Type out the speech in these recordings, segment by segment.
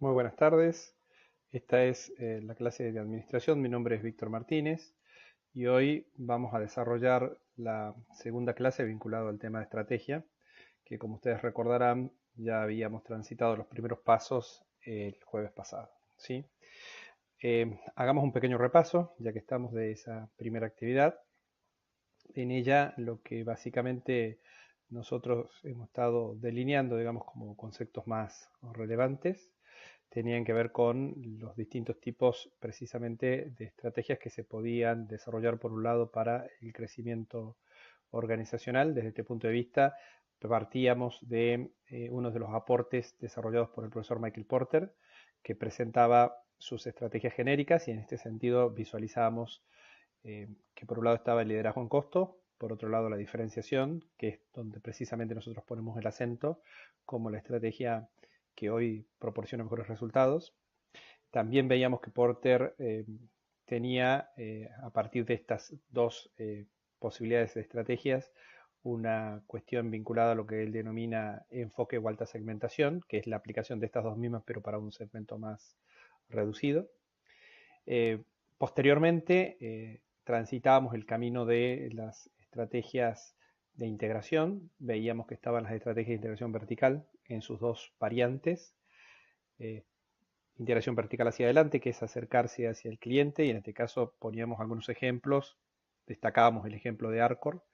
Muy buenas tardes. Esta es la clase de administración. Mi nombre es Víctor Martínez y hoy vamos a desarrollar la segunda clase vinculada al tema de estrategia, que como ustedes recordarán ya habíamos transitado los primeros pasos el jueves pasado. ¿Sí? Hagamos un pequeño repaso, ya que estamos de esa primera actividad. En ella lo que básicamente nosotros hemos estado delineando, digamos, como conceptos más relevantes tenían que ver con los distintos tipos precisamente de estrategias que se podían desarrollar por un lado para el crecimiento organizacional. Desde este punto de vista partíamos de uno de los aportes desarrollados por el profesor Michael Porter, que presentaba sus estrategias genéricas y en este sentido visualizábamos que por un lado estaba el liderazgo en costo, por otro lado la diferenciación, que es donde precisamente nosotros ponemos el acento como la estrategia que hoy proporciona mejores resultados. También veíamos que Porter tenía, a partir de estas dos posibilidades de estrategias, una cuestión vinculada a lo que él denomina enfoque o alta segmentación, que es la aplicación de estas dos mismas, pero para un segmento más reducido. Posteriormente, transitábamos el camino de las estrategias de integración. Veíamos que estaban las estrategias de integración vertical en sus dos variantes. Eh, Integración vertical hacia adelante, que es acercarse hacia el cliente, y en este caso poníamos algunos ejemplos, destacábamos el ejemplo de Arcor,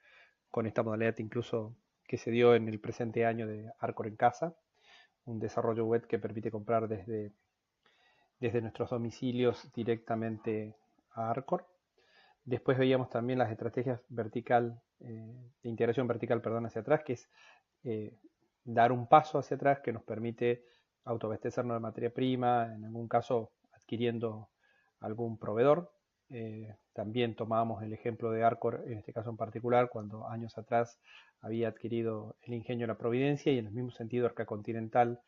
con esta modalidad incluso que se dio en el presente año de Arcor en casa, un desarrollo web que permite comprar desde nuestros domicilios directamente a Arcor. Después veíamos también las estrategias de integración vertical, perdón, hacia atrás, que es eh, dar un paso hacia atrás que nos permite autoabastecernos de materia prima, en algún caso adquiriendo algún proveedor. También tomábamos el ejemplo de Arcor, en este caso en particular, cuando años atrás había adquirido el Ingenio La Providencia y en el mismo sentido Arca Continental,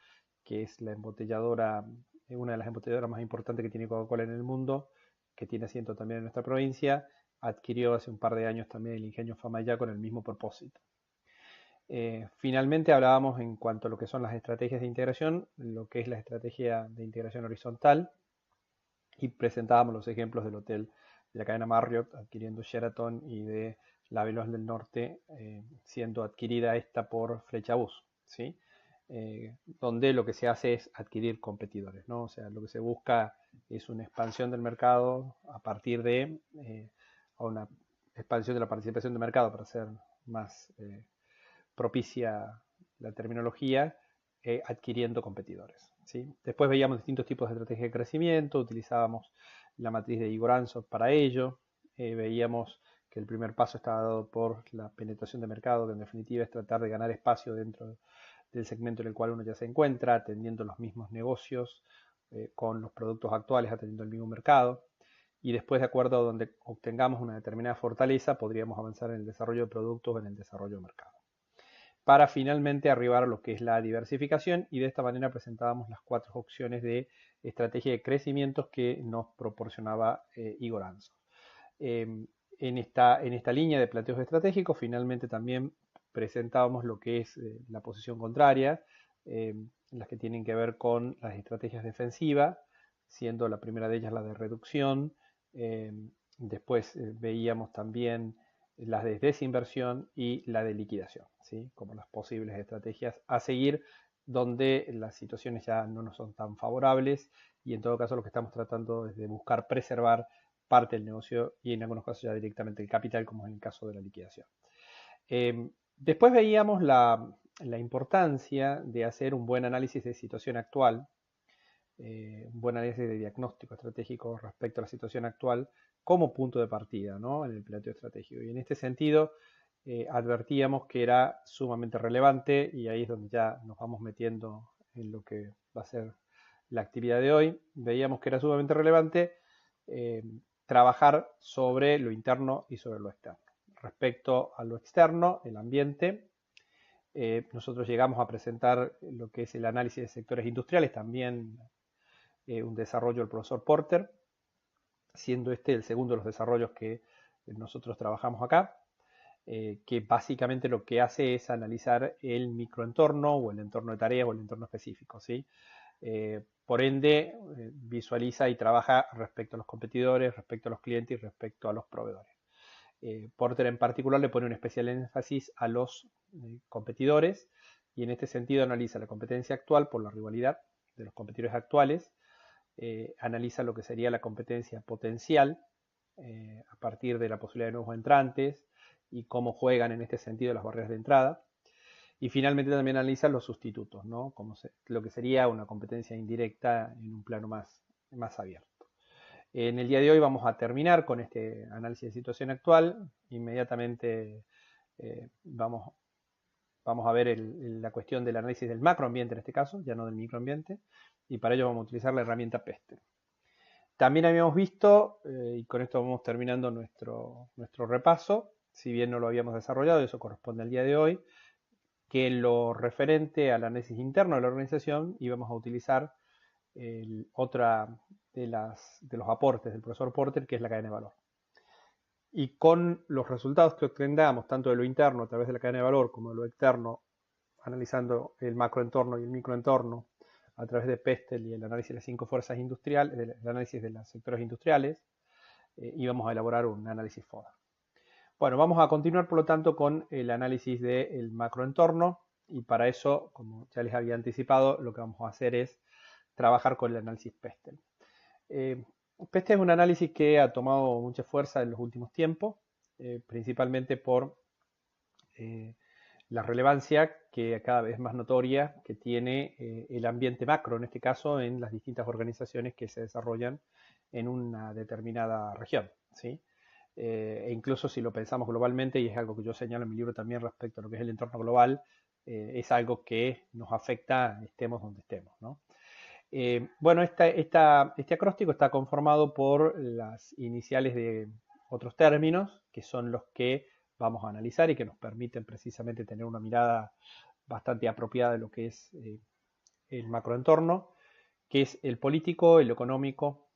que es la embotelladora, una de las embotelladoras más importantes que tiene Coca-Cola en el mundo, que tiene asiento también en nuestra provincia, adquirió hace un par de años también el Ingenio Famayá con el mismo propósito. Finalmente hablábamos en cuanto a lo que son las estrategias de integración, lo que es la estrategia de integración horizontal y presentábamos los ejemplos del hotel de la cadena Marriott adquiriendo Sheraton y de la Veloz del Norte siendo adquirida esta por Flechabús, ¿sí? Donde lo que se hace es adquirir competidores, ¿no? O sea, lo que se busca es una expansión del mercado a partir de una expansión de la participación de mercado para ser más propicia la terminología, adquiriendo competidores. ¿Sí? Después veíamos distintos tipos de estrategias de crecimiento, utilizábamos la matriz de Igor Ansos para ello, veíamos que el primer paso estaba dado por la penetración de mercado, que en definitiva es tratar de ganar espacio dentro del segmento en el cual uno ya se encuentra, atendiendo los mismos negocios, con los productos actuales, atendiendo el mismo mercado. Y después, de acuerdo a donde obtengamos una determinada fortaleza, podríamos avanzar en el desarrollo de productos o en el desarrollo de mercado para finalmente arribar a lo que es la diversificación y de esta manera presentábamos las cuatro opciones de estrategia de crecimientos que nos proporcionaba Igor Anso. En esta línea de planteos estratégicos finalmente también presentábamos lo que es la posición contraria, las que tienen que ver con las estrategias defensivas, siendo la primera de ellas la de reducción, después veíamos también las de desinversión y la de liquidación, ¿sí? Como las posibles estrategias a seguir donde las situaciones ya no nos son tan favorables y en todo caso lo que estamos tratando es de buscar preservar parte del negocio y en algunos casos ya directamente el capital, como en el caso de la liquidación. Después veíamos la importancia de hacer un buen análisis de situación actual, un buen análisis de diagnóstico estratégico respecto a la situación actual como punto de partida, ¿no? En el planteo estratégico. Y en este sentido, advertíamos que era sumamente relevante y ahí es donde ya nos vamos metiendo en lo que va a ser la actividad de hoy. Veíamos que era sumamente relevante trabajar sobre lo interno y sobre lo externo. Respecto a lo externo, el ambiente, nosotros llegamos a presentar lo que es el análisis de sectores industriales, también un desarrollo del profesor Porter, siendo este el segundo de los desarrollos que nosotros trabajamos acá, que básicamente lo que hace es analizar el microentorno o el entorno de tareas o el entorno específico, ¿sí? Por ende, visualiza y trabaja respecto a los competidores, respecto a los clientes y respecto a los proveedores. Porter en particular le pone un especial énfasis a los competidores y en este sentido analiza la competencia actual por la rivalidad de los competidores actuales, analiza lo que sería la competencia potencial a partir de la posibilidad de nuevos entrantes y cómo juegan en este sentido las barreras de entrada. Y finalmente también analiza los sustitutos, ¿no? Lo que sería una competencia indirecta en un plano más abierto. En el día de hoy vamos a terminar con este análisis de situación actual. Inmediatamente vamos a ver la cuestión del análisis del macroambiente en este caso, ya no del microambiente, y para ello vamos a utilizar la herramienta PESTEL. También habíamos visto, y con esto vamos terminando nuestro repaso, si bien no lo habíamos desarrollado, eso corresponde al día de hoy, que en lo referente al análisis interno de la organización íbamos a utilizar otra de los aportes del profesor Porter, que es la cadena de valor. Y con los resultados que obtengamos, tanto de lo interno a través de la cadena de valor, como de lo externo, analizando el macroentorno y el microentorno, a través de PESTEL y el análisis de las 5 fuerzas industriales, el análisis de los sectores industriales, íbamos a elaborar un análisis FODA. Bueno, vamos a continuar por lo tanto con el análisis del macroentorno y para eso, como ya les había anticipado, lo que vamos a hacer es trabajar con el análisis PESTEL. PESTEL es un análisis que ha tomado mucha fuerza en los últimos tiempos, principalmente por la relevancia que cada vez más notoria que tiene el ambiente macro, en este caso, en las distintas organizaciones que se desarrollan en una determinada región, ¿sí? E incluso si lo pensamos globalmente, y es algo que yo señalo en mi libro también respecto a lo que es el entorno global, es algo que nos afecta estemos donde estemos, ¿no? Bueno, este acróstico está conformado por las iniciales de otros términos, que son los que vamos a analizar y que nos permiten precisamente tener una mirada bastante apropiada de lo que es el macroentorno, que es el político, el económico,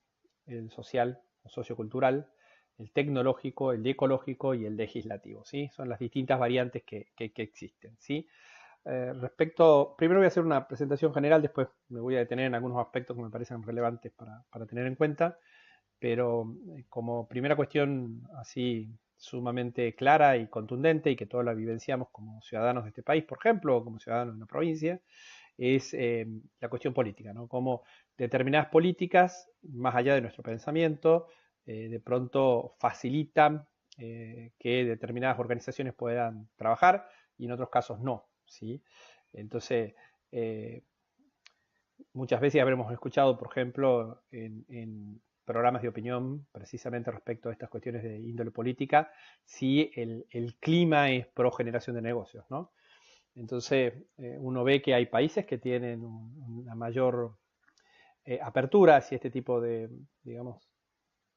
el social o sociocultural, el tecnológico, el ecológico y el legislativo, ¿sí? Son las distintas variantes que existen, ¿sí? Primero voy a hacer una presentación general, después me voy a detener en algunos aspectos que me parecen relevantes para tener en cuenta, pero como primera cuestión así sumamente clara y contundente y que todos la vivenciamos como ciudadanos de este país, por ejemplo, o como ciudadanos de una provincia, es la cuestión política, ¿no? Cómo determinadas políticas, más allá de nuestro pensamiento, de pronto facilitan que determinadas organizaciones puedan trabajar y en otros casos no, ¿sí? Entonces, muchas veces habremos escuchado, por ejemplo, en programas de opinión, precisamente respecto a estas cuestiones de índole política, si el clima es pro generación de negocios, ¿no? Entonces, uno ve que hay países que tienen una mayor apertura hacia este tipo de, digamos,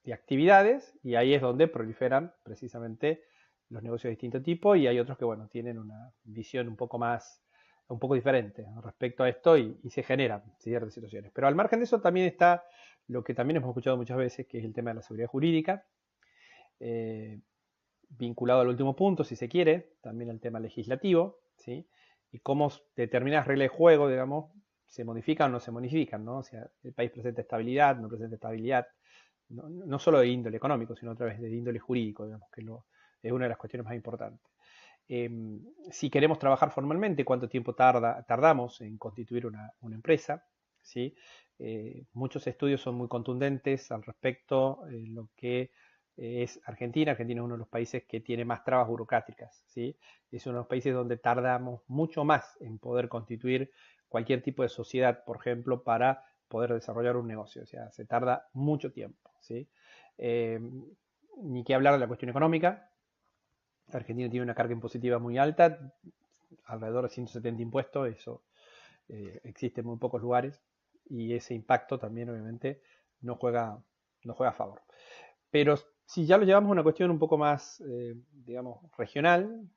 de actividades, y ahí es donde proliferan precisamente los negocios de distinto tipo, y hay otros que, bueno, tienen una visión un poco diferente respecto a esto y se generan ciertas situaciones. Pero al margen de eso también está lo que también hemos escuchado muchas veces, que es el tema de la seguridad jurídica, vinculado al último punto, si se quiere, también el tema legislativo, ¿sí? Y cómo determinadas reglas de juego, digamos, se modifican o no se modifican, ¿no? O sea, el país presenta estabilidad, no presenta estabilidad, no solo de índole económico, sino otra vez de índole jurídico, digamos, que es una de las cuestiones más importantes. Si queremos trabajar formalmente, ¿cuánto tiempo tardamos en constituir una empresa? ¿Sí? Muchos estudios son muy contundentes al respecto, lo que es Argentina. Argentina es uno de los países que tiene más trabas burocráticas, ¿sí? Es uno de los países donde tardamos mucho más en poder constituir cualquier tipo de sociedad, por ejemplo, para poder desarrollar un negocio. O sea, se tarda mucho tiempo, ¿sí? Ni que hablar de la cuestión económica. Argentina tiene una carga impositiva muy alta, alrededor de 170 impuestos, eso existe en muy pocos lugares, y ese impacto también obviamente no juega a favor. Pero si ya lo llevamos a una cuestión un poco más, digamos, regional,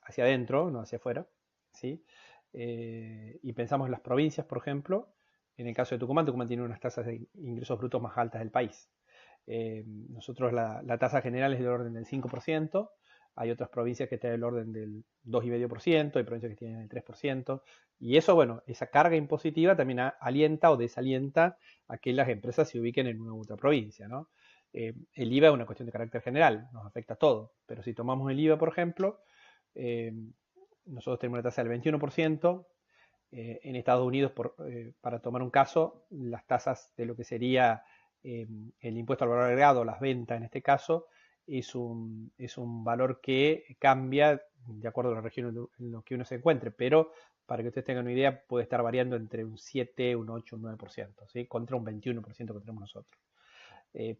hacia adentro, no hacia afuera, ¿sí? Y pensamos en las provincias, por ejemplo, en el caso de Tucumán tiene unas tasas de ingresos brutos más altas del país. Nosotros la tasa general es del orden del 5%, hay otras provincias que están en el orden del 2,5%, hay provincias que tienen el 3%, y eso, bueno, esa carga impositiva también alienta o desalienta a que las empresas se ubiquen en una u otra provincia, ¿no? El IVA es una cuestión de carácter general, nos afecta a todo, pero si tomamos el IVA, por ejemplo, eh, nosotros tenemos una tasa del 21%, en Estados Unidos, para tomar un caso, las tasas de lo que sería el impuesto al valor agregado, las ventas en este caso, es un valor que cambia de acuerdo a la región en la que uno se encuentre, pero para que ustedes tengan una idea, puede estar variando entre un 7, un 8, un 9%, ¿sí? Contra un 21% que tenemos nosotros.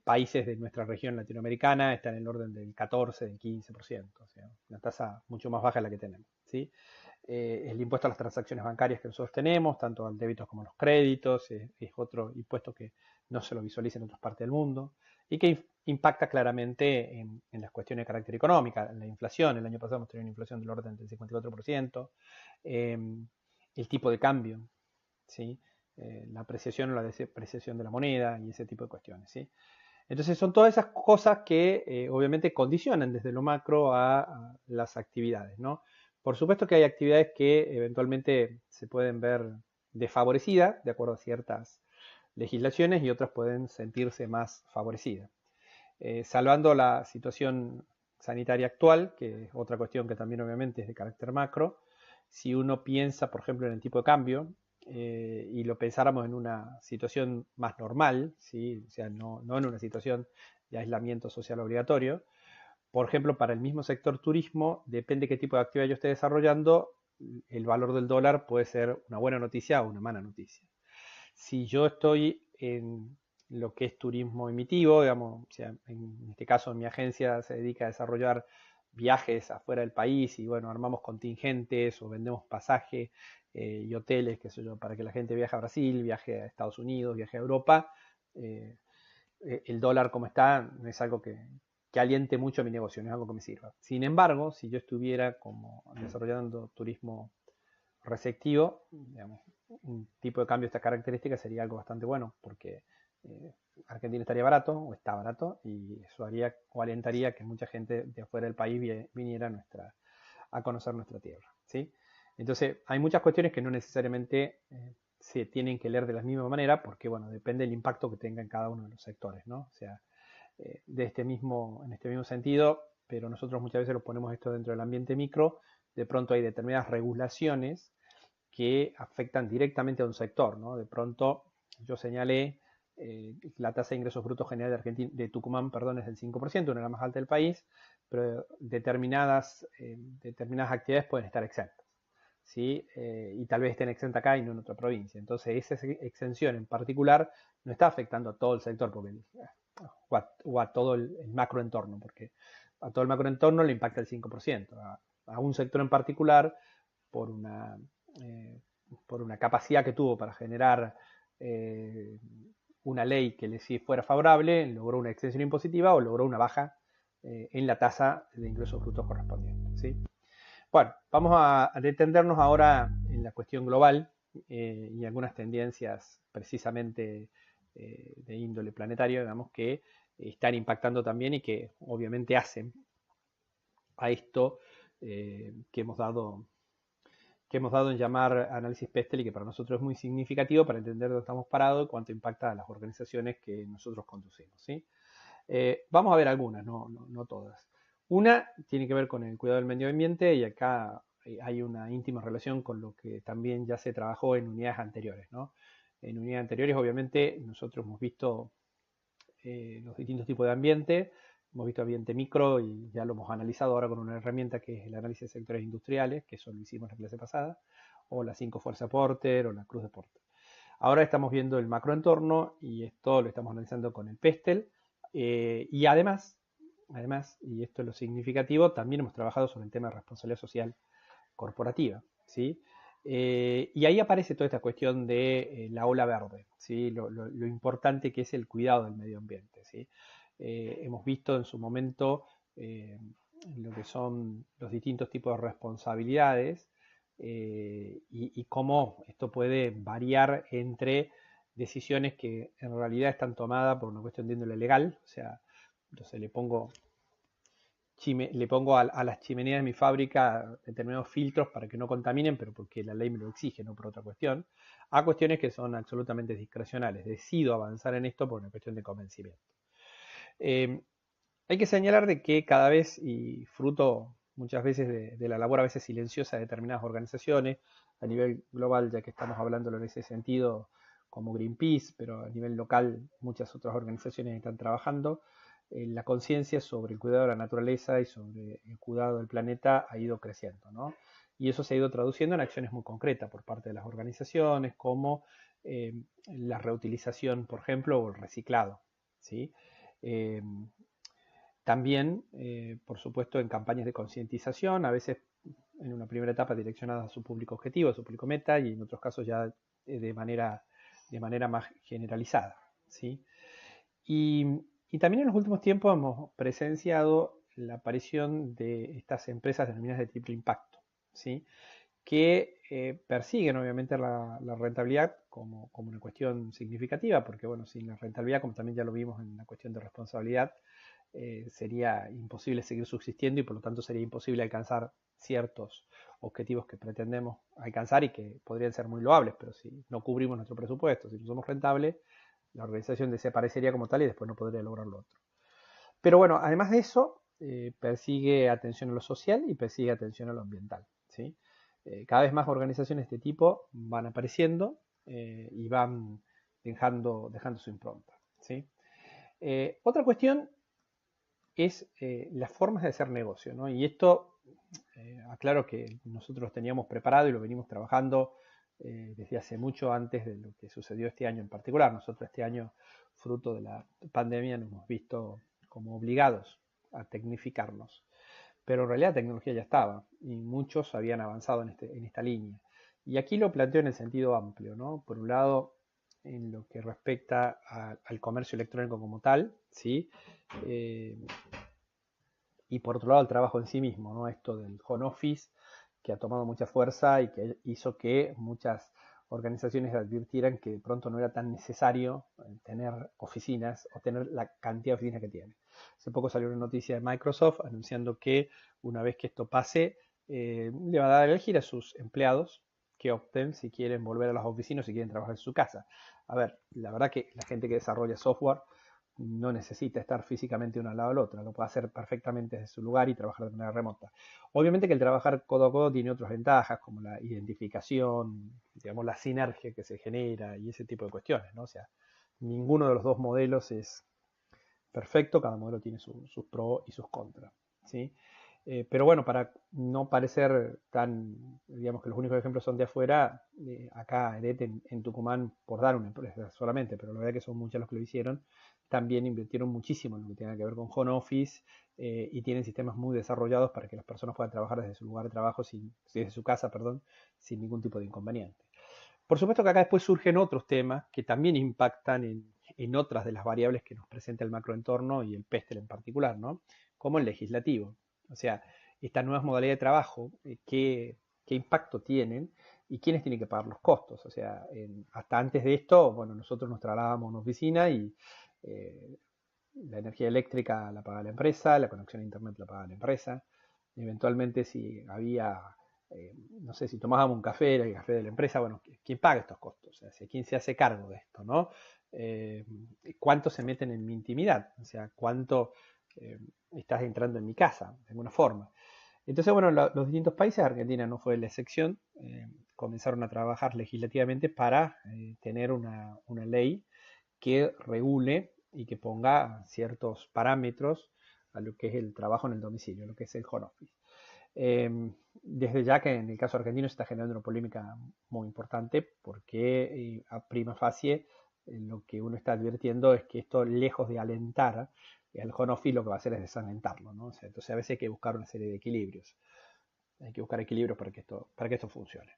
Países de nuestra región latinoamericana están en el orden del 14, del 15%, o sea, una tasa mucho más baja de la que tenemos, ¿sí? El impuesto a las transacciones bancarias que nosotros tenemos, tanto al débitos como a los créditos, es otro impuesto que no se lo visualiza en otras partes del mundo y que impacta claramente en las cuestiones de carácter económico, en la inflación. El año pasado hemos tenido una inflación del orden del 54%, el tipo de cambio, ¿sí? La apreciación o la depreciación de la moneda y ese tipo de cuestiones, ¿sí? Entonces son todas esas cosas que obviamente condicionan desde lo macro a las actividades, ¿no? Por supuesto que hay actividades que eventualmente se pueden ver desfavorecidas de acuerdo a ciertas legislaciones y otras pueden sentirse más favorecidas. Salvando la situación sanitaria actual, que es otra cuestión que también obviamente es de carácter macro, si uno piensa, por ejemplo, en el tipo de cambio, y lo pensáramos en una situación más normal, ¿sí? O sea, no en una situación de aislamiento social obligatorio, por ejemplo, para el mismo sector turismo, depende qué tipo de actividad yo esté desarrollando, el valor del dólar puede ser una buena noticia o una mala noticia. Si yo estoy en lo que es turismo emitivo, digamos, o sea, en este caso mi agencia se dedica a desarrollar viajes afuera del país y bueno, armamos contingentes o vendemos pasajes y hoteles, qué sé yo, para que la gente viaje a Brasil, viaje a Estados Unidos, viaje a Europa. Eh, el dólar como está no es algo que aliente mucho mi negocio, no es algo que me sirva. Sin embargo, si yo estuviera como desarrollando turismo receptivo, digamos, un tipo de cambio de estas características sería algo bastante bueno, porque Argentina estaría barato o está barato y eso haría o alentaría que mucha gente de afuera del país viniera a conocer nuestra tierra, ¿sí? Entonces, hay muchas cuestiones que no necesariamente se tienen que leer de la misma manera, porque, bueno, depende del impacto que tenga en cada uno de los sectores, ¿no? O sea, en este mismo sentido, pero nosotros muchas veces lo ponemos esto dentro del ambiente micro, de pronto hay determinadas regulaciones que afectan directamente a un sector, ¿no? De pronto yo señalé la tasa de ingresos brutos general de Argentina, de Tucumán, perdón, es del 5%, una de las más altas del país, pero determinadas actividades pueden estar exentas, ¿sí? Y tal vez estén exentas acá y no en otra provincia. Entonces esa exención en particular no está afectando a todo el sector o a todo el macroentorno, porque a todo el macroentorno le impacta el 5%. A un sector en particular, por una capacidad que tuvo para generar una ley que le fuera favorable, logró una exención impositiva o logró una baja en la tasa de ingresos brutos correspondiente, ¿sí? Bueno, vamos a detenernos ahora en la cuestión global y algunas tendencias precisamente de índole planetario, digamos, que están impactando también y que obviamente hacen a esto que hemos dado en llamar análisis Pestel y que para nosotros es muy significativo para entender dónde estamos parados y cuánto impacta a las organizaciones que nosotros conducimos, ¿sí? Vamos a ver algunas, no todas. Una tiene que ver con el cuidado del medio ambiente y acá hay una íntima relación con lo que también ya se trabajó en unidades anteriores, ¿no? En unidades anteriores, obviamente, nosotros hemos visto los distintos tipos de ambiente, hemos visto ambiente micro y ya lo hemos analizado ahora con una herramienta que es el análisis de sectores industriales, que eso lo hicimos en la clase pasada, o la 5 Fuerza Porter o la Cruz de Porter. Ahora estamos viendo el macroentorno y esto lo estamos analizando con el Pestel. Y además, y esto es lo significativo, también hemos trabajado sobre el tema de responsabilidad social corporativa, ¿sí? Y ahí aparece toda esta cuestión de la ola verde, ¿sí? Lo importante que es el cuidado del medio ambiente, ¿sí? Hemos visto en su momento lo que son los distintos tipos de responsabilidades y cómo esto puede variar entre decisiones que en realidad están tomadas por una cuestión de índole legal, o sea, entonces le pongo le pongo a las chimeneas de mi fábrica determinados filtros para que no contaminen, pero porque la ley me lo exige, no por otra cuestión, a cuestiones que son absolutamente discrecionales. Decido avanzar en esto por una cuestión de convencimiento. Hay que señalar de que cada vez, y fruto muchas veces de la labor a veces silenciosa de determinadas organizaciones, a nivel global, ya que estamos hablándolo en ese sentido, como Greenpeace, pero a nivel local muchas otras organizaciones están trabajando, la conciencia sobre el cuidado de la naturaleza y sobre el cuidado del planeta ha ido creciendo, ¿no? Y eso se ha ido traduciendo en acciones muy concretas por parte de las organizaciones, como la reutilización, por ejemplo, o el reciclado, ¿sí? También, por supuesto, en campañas de concientización, a veces en una primera etapa direccionadas a su público objetivo, a su público meta, y en otros casos ya de manera más generalizada, ¿sí? Y también en los últimos tiempos hemos presenciado la aparición de estas empresas denominadas de triple impacto, ¿sí? Que persiguen obviamente la rentabilidad como una cuestión significativa, porque bueno, sin la rentabilidad, como también ya lo vimos en la cuestión de responsabilidad, sería imposible seguir subsistiendo y por lo tanto sería imposible alcanzar ciertos objetivos que pretendemos alcanzar y que podrían ser muy loables, pero si no cubrimos nuestro presupuesto, si no somos rentables, la organización desaparecería como tal y después no podría lograr lo otro. Pero bueno, además de eso, persigue atención a lo social y persigue atención a lo ambiental, ¿sí? Cada vez más organizaciones de este tipo van apareciendo y van dejando su impronta, ¿sí? Otra cuestión es las formas de hacer negocio, ¿no? Y esto, aclaro que nosotros lo teníamos preparado y lo venimos trabajando desde hace mucho antes de lo que sucedió este año en particular. Nosotros este año, fruto de la pandemia, nos hemos visto como obligados a tecnificarnos. Pero en realidad la tecnología ya estaba y muchos habían avanzado en esta línea. Y aquí lo planteo en el sentido amplio, ¿no? Por un lado, en lo que respecta al comercio electrónico como tal, ¿sí? Eh, y por otro lado el trabajo en sí mismo, ¿no? Esto del home office que ha tomado mucha fuerza y que hizo que muchas organizaciones advirtieran que de pronto no era tan necesario tener oficinas o tener la cantidad de oficinas que tiene. Hace poco salió una noticia de Microsoft anunciando que una vez que esto pase, le va a dar a elegir a sus empleados que opten si quieren volver a las oficinas o si quieren trabajar en su casa. A ver, la verdad que la gente que desarrolla software no necesita estar físicamente uno al lado del otro, lo puede hacer perfectamente desde su lugar y trabajar de manera remota. Obviamente que el trabajar codo a codo tiene otras ventajas, como la identificación, digamos, la sinergia que se genera y ese tipo de cuestiones, ¿no? O sea, ninguno de los dos modelos es perfecto, cada modelo tiene sus pros y sus contras, ¿sí? Pero bueno, para no parecer tan, digamos que los únicos ejemplos son de afuera, acá en Tucumán, por dar una empresa solamente, pero la verdad que son muchos los que lo hicieron, también invirtieron muchísimo en lo que tenga que ver con home office y tienen sistemas muy desarrollados para que las personas puedan trabajar desde su lugar de trabajo, desde su casa, perdón, sin ningún tipo de inconveniente. Por supuesto que acá después surgen otros temas que también impactan en otras de las variables que nos presenta el macroentorno y el PESTEL en particular, ¿no? Como el legislativo. O sea, estas nuevas modalidades de trabajo, qué impacto tienen y quiénes tienen que pagar los costos. O sea, hasta antes de esto, bueno, nosotros nos trasladábamos a una oficina y eh, la energía eléctrica la pagaba la empresa, la conexión a internet la pagaba la empresa. Eventualmente si había, no sé, si tomábamos un café, era el café de la empresa, bueno, ¿quién paga estos costos? O sea, ¿quién se hace cargo de esto, no? Eh, ¿Cuánto se meten en mi intimidad? O sea, ¿cuánto estás entrando en mi casa, de alguna forma? Entonces, bueno, los distintos países, Argentina no fue la excepción, comenzaron a trabajar legislativamente para tener una ley que regule y que ponga ciertos parámetros a lo que es el trabajo en el domicilio, lo que es el home office. Desde ya que en el caso argentino se está generando una polémica muy importante porque a prima facie lo que uno está advirtiendo es que esto, lejos de alentar al home office, lo que va a hacer es desalentarlo, ¿no? O sea, entonces a veces hay que buscar una serie de equilibrios. Hay que buscar equilibrios para que esto funcione.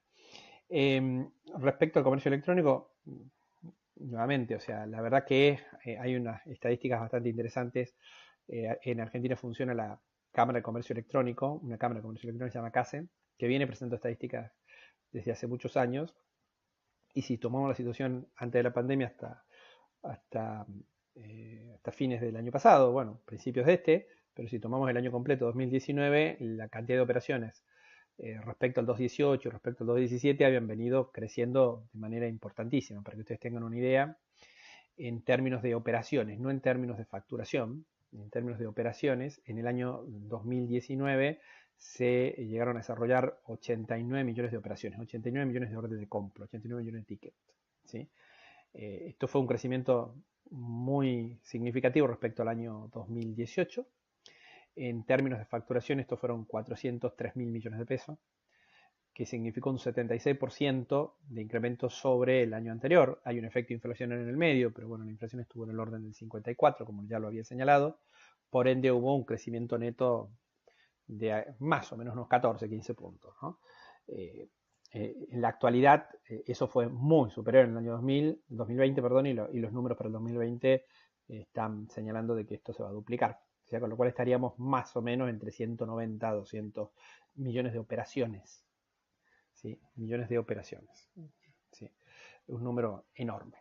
Respecto al comercio electrónico, nuevamente, o sea, la verdad que hay unas estadísticas bastante interesantes. En Argentina funciona la Cámara de Comercio Electrónico, una Cámara de Comercio Electrónico que se llama CASE, que viene presentando estadísticas desde hace muchos años. Y si tomamos la situación antes de la pandemia hasta fines del año pasado, bueno, principios de este, pero si tomamos el año completo 2019, la cantidad de operaciones respecto al 2018, respecto al 2017, habían venido creciendo de manera importantísima. Para que ustedes tengan una idea, en términos de operaciones, no en términos de facturación, en términos de operaciones, en el año 2019 se llegaron a desarrollar 89 millones de operaciones, 89 millones de órdenes de compra, 89 millones de tickets. ¿Sí? Esto fue un crecimiento muy significativo respecto al año 2018. En términos de facturación, estos fueron 403 mil millones de pesos, que significó un 76% de incremento sobre el año anterior. Hay un efecto inflacionario en el medio, pero bueno, la inflación estuvo en el orden del 54, como ya lo había señalado. Por ende, hubo un crecimiento neto de más o menos unos 14, 15 puntos, ¿no? En la actualidad, eso fue muy superior en el año 2020, perdón, y los números para el 2020 están señalando de que esto se va a duplicar. O sea, con lo cual estaríamos más o menos entre 190 a 200 millones de operaciones. ¿Sí? Millones de operaciones. ¿Sí? Un número enorme.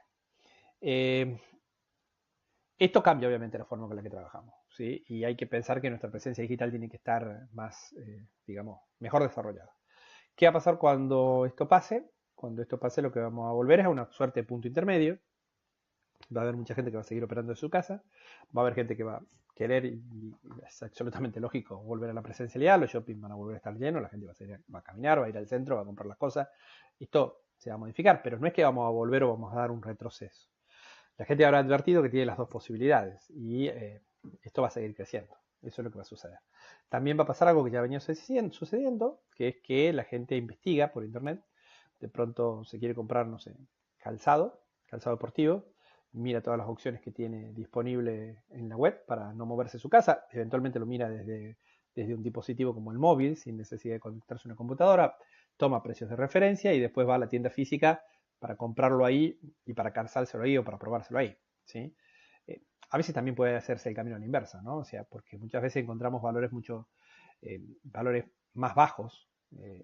Esto cambia obviamente la forma con la que trabajamos, ¿sí? Y hay que pensar que nuestra presencia digital tiene que estar más, digamos, mejor desarrollada. ¿Qué va a pasar cuando esto pase? Cuando esto pase, lo que vamos a volver es a una suerte de punto intermedio. Va a haber mucha gente que va a seguir operando en su casa, va a haber gente que va a querer, y es absolutamente lógico, volver a la presencialidad, los shopping van a volver a estar llenos, la gente va a caminar, va a ir al centro, va a comprar las cosas, esto se va a modificar, pero no es que vamos a volver o vamos a dar un retroceso. La gente habrá advertido que tiene las dos posibilidades y esto va a seguir creciendo. Eso es lo que va a suceder. También va a pasar algo que ya venía sucediendo, que es que la gente investiga por internet. De pronto se quiere comprar, no sé, calzado deportivo, mira todas las opciones que tiene disponible en la web para no moverse de su casa. Eventualmente lo mira desde un dispositivo como el móvil, sin necesidad de conectarse a una computadora, toma precios de referencia y después va a la tienda física para comprarlo ahí y para calzárselo ahí o para probárselo ahí, ¿sí? A veces también puede hacerse el camino a la inversa, ¿no? O sea, porque muchas veces encontramos valores más bajos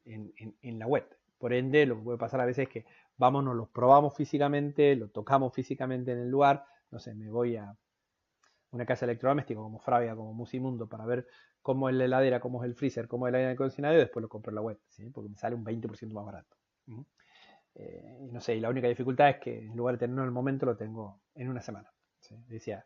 en la web. Por ende, lo que puede pasar a veces es que vamos, nos lo probamos físicamente, lo tocamos físicamente en el lugar, no sé, me voy a una casa electrodoméstico como Fravia, como Musimundo, para ver cómo es la heladera, cómo es el freezer, cómo es el aire acondicionado y después lo compro en la web, ¿sí? Porque me sale un 20% más barato. Y no sé, y la única dificultad es que en lugar de tenerlo en el momento lo tengo en una semana. ¿Sí? Decía,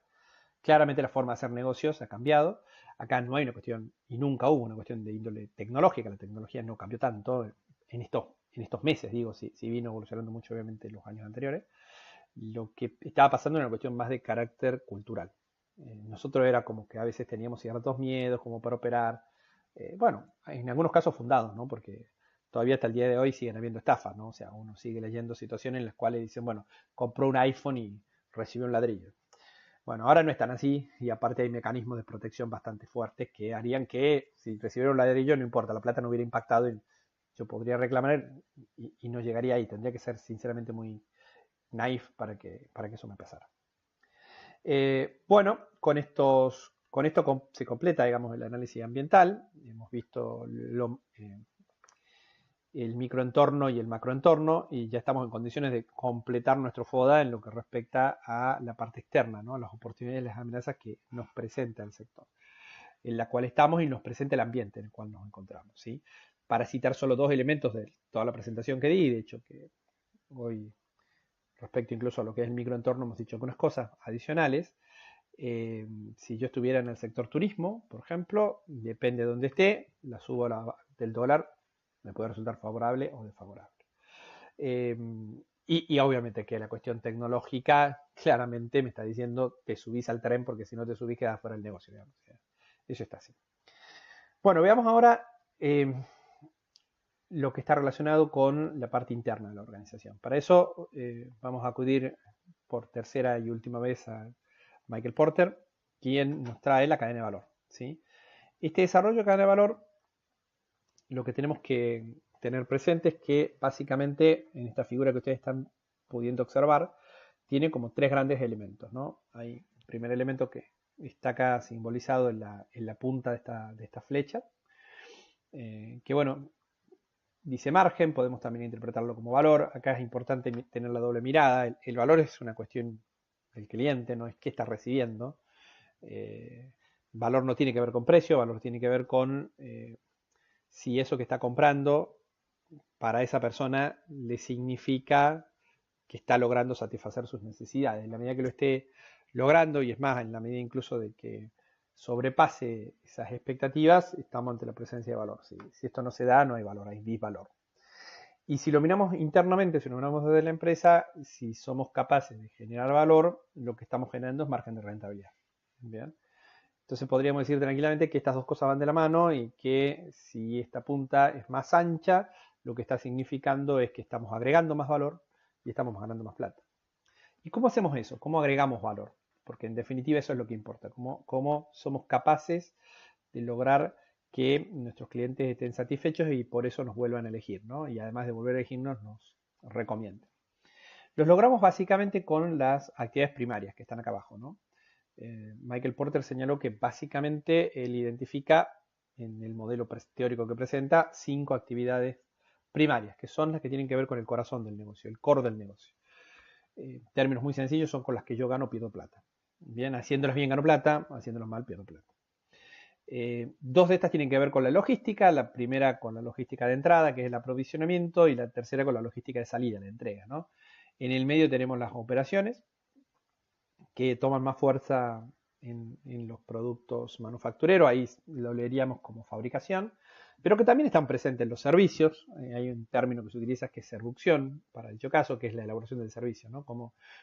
claramente la forma de hacer negocios ha cambiado. Acá no hay una cuestión, y nunca hubo una cuestión de índole tecnológica. La tecnología no cambió tanto en estos meses, digo, si vino evolucionando mucho obviamente en los años anteriores. Lo que estaba pasando era una cuestión más de carácter cultural. Nosotros era como que a veces teníamos ciertos miedos como para operar. Bueno, en algunos casos fundados, ¿no? Porque todavía hasta el día de hoy siguen habiendo estafas, ¿no? O sea, uno sigue leyendo situaciones en las cuales dicen, bueno, compró un iPhone y recibió un ladrillo. Bueno, ahora no es tan así y aparte hay mecanismos de protección bastante fuertes que harían que si recibiera un ladrillo no importa, la plata no hubiera impactado y yo podría reclamar y no llegaría ahí. Tendría que ser sinceramente muy naif para que eso me pasara. Bueno, con esto se completa, digamos, el análisis ambiental. Hemos visto el microentorno y el macroentorno y ya estamos en condiciones de completar nuestro FODA en lo que respecta a la parte externa, ¿no? A las oportunidades y las amenazas que nos presenta el sector, en la cual estamos y nos presenta el ambiente en el cual nos encontramos, ¿sí? Para citar solo dos elementos de toda la presentación que di, de hecho que hoy respecto incluso a lo que es el microentorno hemos dicho algunas cosas adicionales. Si yo estuviera en el sector turismo, por ejemplo, depende de dónde esté, la suba del dólar me puede resultar favorable o desfavorable. Y obviamente que la cuestión tecnológica claramente me está diciendo te subís al tren porque si no te subís quedas fuera del negocio, digamos. Eso está así. Bueno, veamos ahora lo que está relacionado con la parte interna de la organización. Para eso vamos a acudir por tercera y última vez a Michael Porter, quien nos trae la cadena de valor, ¿sí? Este desarrollo de cadena de valor, lo que tenemos que tener presente es que básicamente en esta figura que ustedes están pudiendo observar, tiene como tres grandes elementos, ¿no? Hay el primer elemento que está acá simbolizado en la punta de esta flecha, que bueno, dice margen, podemos también interpretarlo como valor. Acá es importante tener la doble mirada. El valor es una cuestión del cliente, no es qué está recibiendo. Valor no tiene que ver con precio, valor tiene que ver con si eso que está comprando para esa persona le significa que está logrando satisfacer sus necesidades. En la medida que lo esté logrando, y es más, en la medida incluso de que sobrepase esas expectativas, estamos ante la presencia de valor. Si esto no se da, no hay valor, hay disvalor. Y si lo miramos internamente, si lo miramos desde la empresa, si somos capaces de generar valor, lo que estamos generando es margen de rentabilidad. ¿Bien? Entonces podríamos decir tranquilamente que estas dos cosas van de la mano y que si esta punta es más ancha, lo que está significando es que estamos agregando más valor y estamos ganando más plata. ¿Y cómo hacemos eso? ¿Cómo agregamos valor? Porque en definitiva eso es lo que importa. ¿Cómo somos capaces de lograr que nuestros clientes estén satisfechos y por eso nos vuelvan a elegir, ¿no? Y además de volver a elegirnos, nos recomienden. Los logramos básicamente con las actividades primarias que están acá abajo, ¿no? Michael Porter señaló que básicamente él identifica en el modelo teórico que presenta 5 actividades primarias, que son las que tienen que ver con el corazón del negocio, el core del negocio. Términos muy sencillos, son con las que yo gano, pierdo plata. Bien, haciéndolas bien gano plata, haciéndolas mal pierdo plata. 2 de estas tienen que ver con la logística, la primera con la logística de entrada, que es el aprovisionamiento, y la tercera con la logística de salida, la entrega, ¿no? En el medio tenemos las operaciones, que toman más fuerza en los productos manufactureros, ahí lo leeríamos como fabricación, pero que también están presentes en los servicios. Hay un término que se utiliza que es servucción, para dicho caso, que es la elaboración del servicio, ¿no?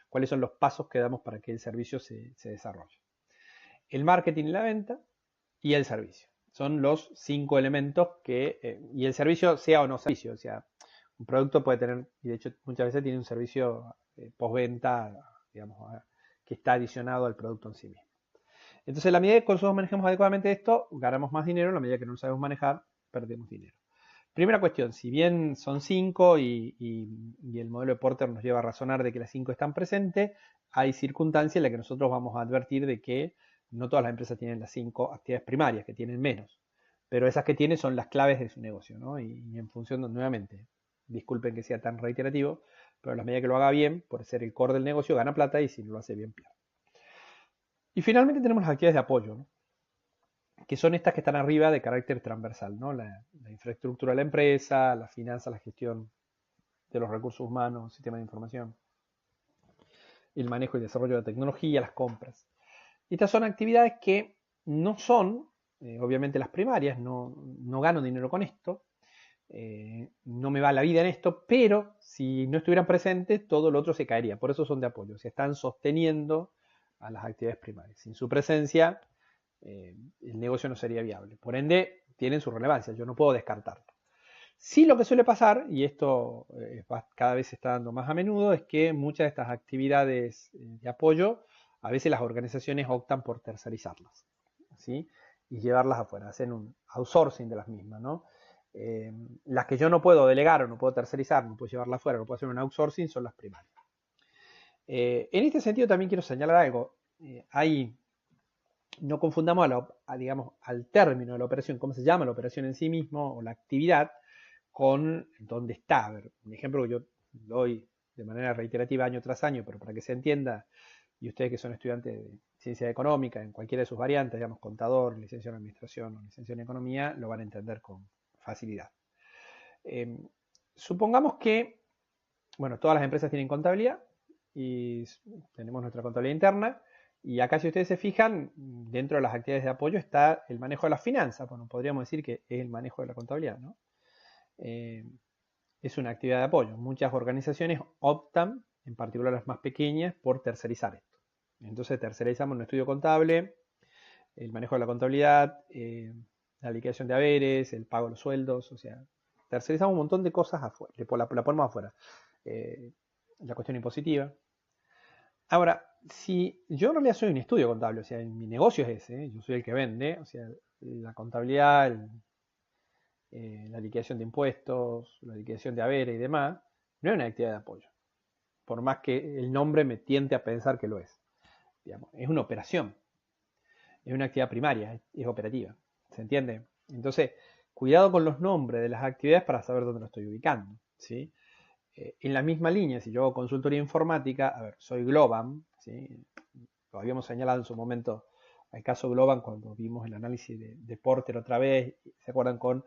Cuáles son los pasos que damos para que el servicio se desarrolle. El marketing y la venta y el servicio. Son los 5 elementos que, y el servicio sea o no servicio, o sea, un producto puede tener, y de hecho muchas veces tiene un servicio postventa, digamos, que está adicionado al producto en sí mismo. Entonces, en la medida que nosotros manejemos adecuadamente esto, ganamos más dinero. En la medida que no lo sabemos manejar, perdemos dinero. Primera cuestión, si bien son 5 y el modelo de Porter nos lleva a razonar de que las 5 están presentes, hay circunstancias en las que nosotros vamos a advertir de que no todas las empresas tienen las 5 actividades primarias, que tienen menos. Pero esas que tienen son las claves de su negocio, ¿no? Y en función de, nuevamente, disculpen que sea tan reiterativo, pero en la medida que lo haga bien, por ser el core del negocio, gana plata, y si no lo hace bien, pierde. Y finalmente tenemos las actividades de apoyo, ¿no? Que son estas que están arriba de carácter transversal, ¿no? La infraestructura de la empresa, la finanza, la gestión de los recursos humanos, sistema de información, el manejo y desarrollo de la tecnología, las compras. Y estas son actividades que no son, obviamente, las primarias, no gano dinero con esto, no me va la vida en esto, pero si no estuvieran presentes, todo lo otro se caería. Por eso son de apoyo, se están sosteniendo a las actividades primarias. Sin su presencia, el negocio no sería viable. Por ende, tienen su relevancia, yo no puedo descartarlo. Sí, lo que suele pasar, y esto cada vez se está dando más a menudo, es que muchas de estas actividades de apoyo, a veces las organizaciones optan por tercerizarlas, ¿sí? Y llevarlas afuera, hacen un outsourcing de las mismas, ¿no? Las que yo no puedo delegar o no puedo tercerizar, no puedo llevarlas afuera, no puedo hacer un outsourcing, son las primarias. En este sentido también quiero señalar algo. No confundamos digamos, al término de la operación, cómo se llama la operación en sí mismo o la actividad, con dónde está. A ver, un ejemplo que yo doy de manera reiterativa año tras año, pero para que se entienda, y ustedes que son estudiantes de ciencia económica, en cualquiera de sus variantes, digamos, contador, licenciado en administración o licenciado en economía, lo van a entender con facilidad. Supongamos que, bueno, todas las empresas tienen contabilidad y tenemos nuestra contabilidad interna. Y acá, si ustedes se fijan, dentro de las actividades de apoyo está el manejo de las finanzas. Bueno, podríamos decir que es el manejo de la contabilidad, ¿no? Es una actividad de apoyo. Muchas organizaciones optan, en particular las más pequeñas, por tercerizar esto. Entonces tercerizamos un estudio contable, el manejo de la contabilidad, la liquidación de haberes, el pago de los sueldos, o sea, tercerizamos un montón de cosas afuera, la ponemos afuera. La cuestión impositiva. Ahora, si yo en realidad soy un estudio contable, o sea, mi negocio es ese, yo soy el que vende, o sea, la contabilidad, la liquidación de impuestos, la liquidación de haberes y demás, no es una actividad de apoyo, por más que el nombre me tiente a pensar que lo es. Digamos, es una operación, es una actividad primaria, es operativa, ¿se entiende? Entonces, cuidado con los nombres de las actividades para saber dónde lo estoy ubicando, ¿sí? En la misma línea, si yo hago consultoría informática, a ver, soy Globam, ¿sí? Lo habíamos señalado en su momento al caso Globan cuando vimos el análisis de Porter otra vez, ¿se acuerdan con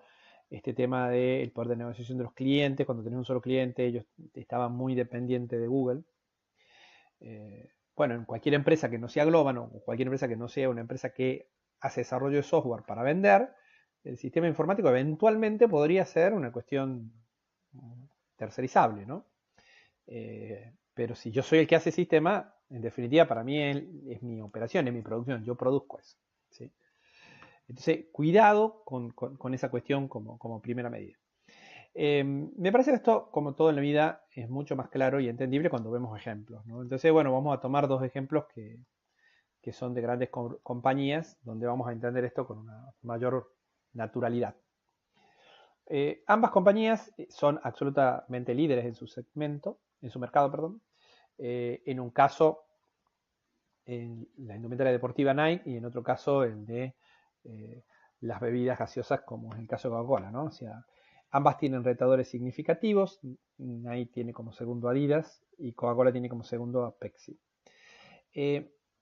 este tema del poder de negociación de los clientes? Cuando tenían un solo cliente, ellos estaban muy dependientes de Google. Bueno, en cualquier empresa que no sea Globan o cualquier empresa que no sea una empresa que hace desarrollo de software para vender, el sistema informático eventualmente podría ser una cuestión tercerizable, ¿no? Pero si yo soy el que hace el sistema, en definitiva para mí es mi operación, es mi producción, yo produzco eso, ¿sí? Entonces, cuidado con esa cuestión como primera medida. Me parece que esto, como todo en la vida, es mucho más claro y entendible cuando vemos ejemplos, ¿no? Entonces, bueno, vamos a tomar dos ejemplos que son de grandes compañías, donde vamos a entender esto con una mayor naturalidad. Ambas compañías son absolutamente líderes en su segmento, en su mercado, perdón. En un caso, en la indumentaria deportiva Nike y en otro caso el de las bebidas gaseosas, como es el caso de Coca-Cola, ¿no? O sea, ambas tienen retadores significativos. Nike tiene como segundo Adidas y Coca-Cola tiene como segundo a Pepsi.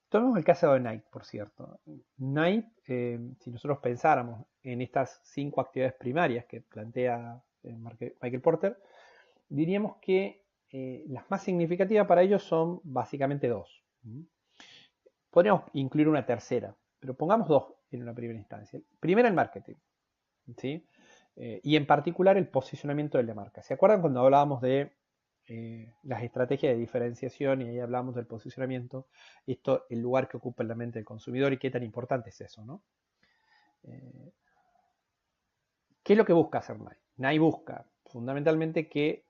Tomemos el caso de Nike, por cierto. Nike, si nosotros pensáramos en estas 5 actividades primarias que plantea Michael Porter, diríamos que las más significativas para ellos son básicamente 2. Podríamos incluir una tercera, pero pongamos 2 en una primera instancia. Primera, el marketing, ¿sí? Y en particular el posicionamiento de la marca. ¿Se acuerdan cuando hablábamos de las estrategias de diferenciación y ahí hablamos del posicionamiento? Esto, el lugar que ocupa en la mente del consumidor y qué tan importante es eso, ¿no? ¿Qué es lo que busca hacer Nike? Nike busca fundamentalmente que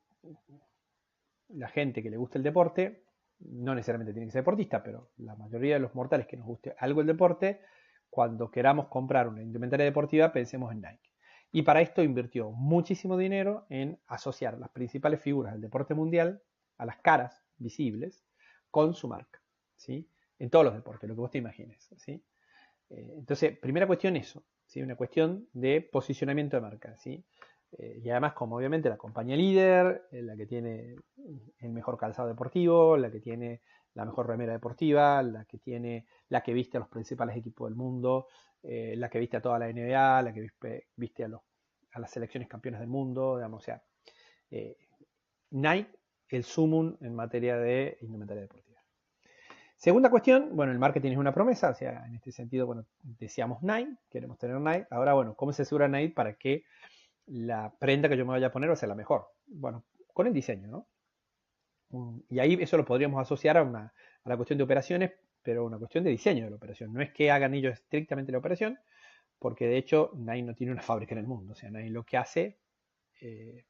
la gente que le guste el deporte, no necesariamente tiene que ser deportista, pero la mayoría de los mortales que nos guste algo el deporte, cuando queramos comprar una indumentaria deportiva, pensemos en Nike. Y para esto invirtió muchísimo dinero en asociar las principales figuras del deporte mundial a las caras visibles con su marca, ¿sí? En todos los deportes, lo que vos te imagines, ¿sí? Entonces, primera cuestión eso, ¿sí? Una cuestión de posicionamiento de marca, ¿sí? Y además, como obviamente la compañía líder, la que tiene el mejor calzado deportivo, la que tiene la mejor remera deportiva, la que viste a los principales equipos del mundo, la que viste a toda la NBA, la que viste a las selecciones campeonas del mundo, digamos, o sea, Nike, el sumum en materia de indumentaria deportiva. Segunda cuestión, bueno, el marketing es una promesa, o sea, en este sentido, bueno, deseamos Nike, queremos tener Nike. Ahora, bueno, ¿cómo se asegura Nike para que la prenda que yo me vaya a poner va a ser la mejor? Bueno, con el diseño, ¿no? Y ahí eso lo podríamos asociar a la cuestión de operaciones, pero una cuestión de diseño de la operación. No es que hagan ellos estrictamente la operación, porque de hecho Nike no tiene una fábrica en el mundo. O sea, Nike lo que hace,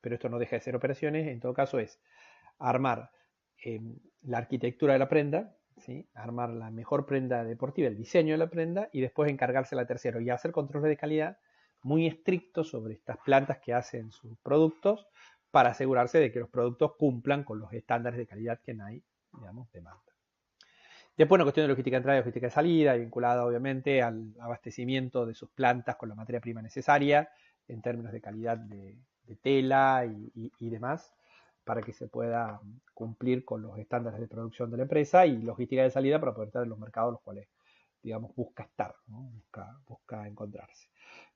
pero esto no deja de ser operaciones, en todo caso es armar la arquitectura de la prenda, ¿sí? Armar la mejor prenda deportiva, el diseño de la prenda, y después encargársela a tercero y hacer controles de calidad muy estrictos sobre estas plantas que hacen sus productos para asegurarse de que los productos cumplan con los estándares de calidad que Nike, digamos, demanda. Después una cuestión de logística de entrada y logística de salida, vinculada obviamente al abastecimiento de sus plantas con la materia prima necesaria en términos de calidad de tela y demás, para que se pueda cumplir con los estándares de producción de la empresa, y logística de salida para poder estar en los mercados los cuales, digamos, busca estar, ¿no? Busca encontrarse.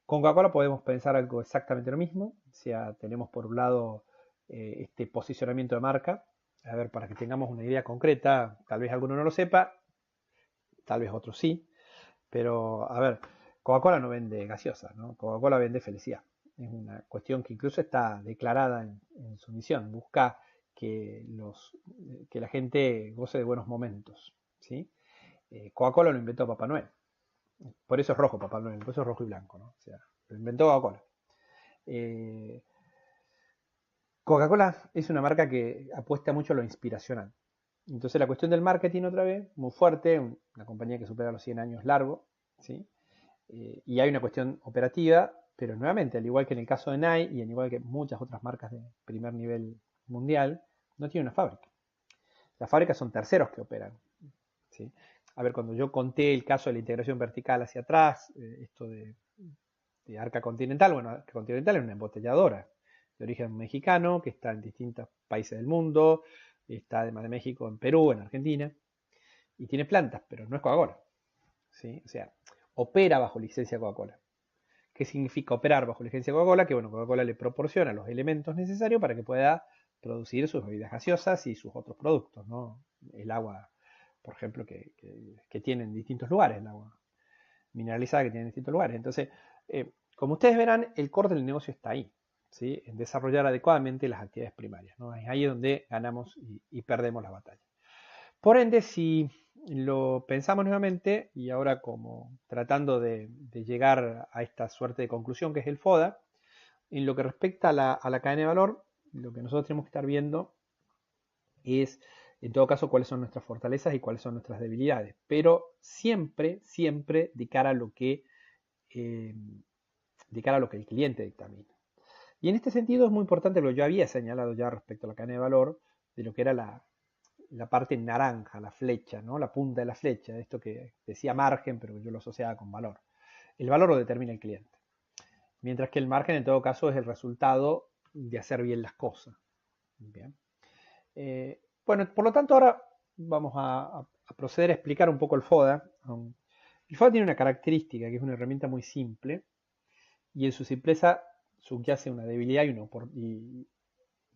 Con Coca-Cola podemos pensar algo exactamente lo mismo. O sea, tenemos por un lado este posicionamiento de marca. A ver, para que tengamos una idea concreta, tal vez alguno no lo sepa, tal vez otro sí, pero a ver, Coca-Cola no vende gaseosa, ¿no? Coca-Cola vende felicidad. Es una cuestión que incluso está declarada en su misión. Busca que la gente goce de buenos momentos, ¿sí? Coca-Cola lo inventó Papá Noel. Por eso es rojo Papá Noel, por eso es rojo y blanco, ¿no? O sea, lo inventó Coca-Cola. Coca-Cola es una marca que apuesta mucho a lo inspiracional. Entonces la cuestión del marketing otra vez, muy fuerte, una compañía que supera los 100 años largo, ¿sí? Y hay una cuestión operativa, pero nuevamente, al igual que en el caso de Nike y al igual que muchas otras marcas de primer nivel mundial, no tiene una fábrica. Las fábricas son terceros que operan, ¿sí? A ver, cuando yo conté el caso de la integración vertical hacia atrás, esto de Arca Continental, bueno, Arca Continental es una embotelladora de origen mexicano que está en distintos países del mundo, está además de México en Perú, en Argentina, y tiene plantas, pero no es Coca-Cola. ¿sí? O sea, opera bajo licencia Coca-Cola. ¿Qué significa operar bajo licencia Coca-Cola? Que bueno, Coca-Cola le proporciona los elementos necesarios para que pueda producir sus bebidas gaseosas y sus otros productos, ¿no? El agua, por ejemplo, que tiene en distintos lugares, el agua mineralizada que tiene en distintos lugares. Entonces, como ustedes verán, el core del negocio está ahí, ¿sí? En desarrollar adecuadamente las actividades primarias, ¿no? Es ahí donde ganamos y perdemos la batalla. Por ende, si lo pensamos nuevamente, y ahora como tratando de llegar a esta suerte de conclusión que es el FODA, en lo que respecta a la cadena de valor, lo que nosotros tenemos que estar viendo es, en todo caso, cuáles son nuestras fortalezas y cuáles son nuestras debilidades, pero siempre, siempre de cara a lo que, el cliente dictamina. Y en este sentido es muy importante lo que yo había señalado ya respecto a la cadena de valor, de lo que era la parte naranja, la flecha, ¿no? La punta de la flecha, esto que decía margen, pero yo lo asociaba con valor. El valor lo determina el cliente, mientras que el margen en todo caso es el resultado de hacer bien las cosas. Bien. Bueno, por lo tanto ahora vamos a proceder a explicar un poco el FODA. El FODA tiene una característica que es una herramienta muy simple y en su simpleza subyace una debilidad y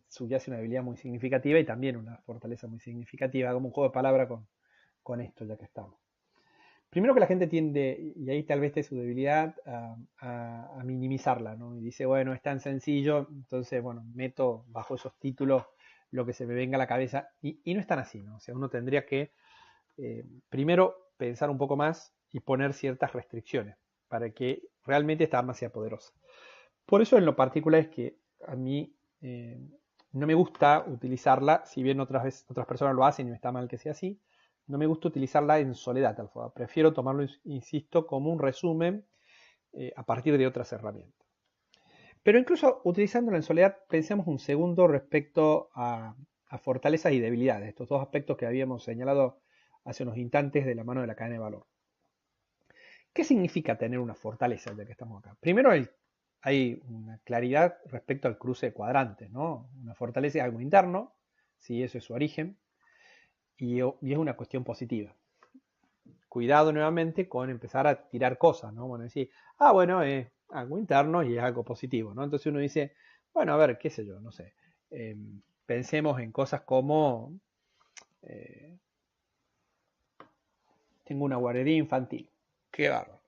subyace una debilidad muy significativa y también una fortaleza muy significativa, como un juego de palabras con esto ya que estamos. Primero que la gente tiende, y ahí tal vez esté su debilidad, a minimizarla, ¿no? Y dice, bueno, es tan sencillo, entonces, bueno, meto bajo esos títulos lo que se me venga a la cabeza, y no es tan así, ¿no? O sea, uno tendría que primero pensar un poco más y poner ciertas restricciones para que realmente esta arma sea poderosa. Por eso en lo particular es que a mí no me gusta utilizarla, si bien otras personas lo hacen y no está mal que sea así, no me gusta utilizarla en soledad al FODA. Prefiero tomarlo, insisto, como un resumen a partir de otras herramientas. Pero incluso utilizándola en soledad, pensemos un segundo respecto a fortalezas y debilidades, estos dos aspectos que habíamos señalado hace unos instantes de la mano de la cadena de valor. ¿Qué significa tener una fortaleza ya que estamos acá? Primero hay una claridad respecto al cruce de cuadrantes, ¿no? Una fortaleza es algo interno, si eso es su origen, y es una cuestión positiva. Cuidado nuevamente con empezar a tirar cosas, ¿no? Bueno, decir, bueno, es algo interno y es algo positivo, ¿no? Entonces uno dice, bueno, a ver, qué sé yo, no sé. Pensemos en cosas como, tengo una guardería infantil. Qué bárbaro.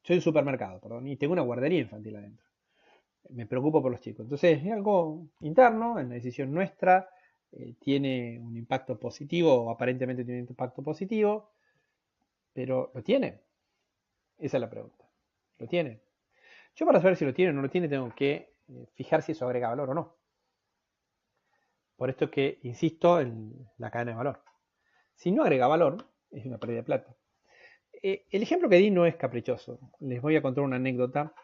Soy un supermercado, perdón, y tengo una guardería infantil adentro. Me preocupo por los chicos. Entonces es algo interno, es una decisión nuestra, tiene un impacto positivo o aparentemente tiene un impacto positivo, pero ¿lo tiene? Esa es la pregunta. ¿Lo tiene? Yo para saber si lo tiene o no lo tiene tengo que fijar si eso agrega valor o no. Por esto que insisto en la cadena de valor. Si no agrega valor, es una pérdida de plata. El ejemplo que di no es caprichoso. Les voy a contar una anécdota.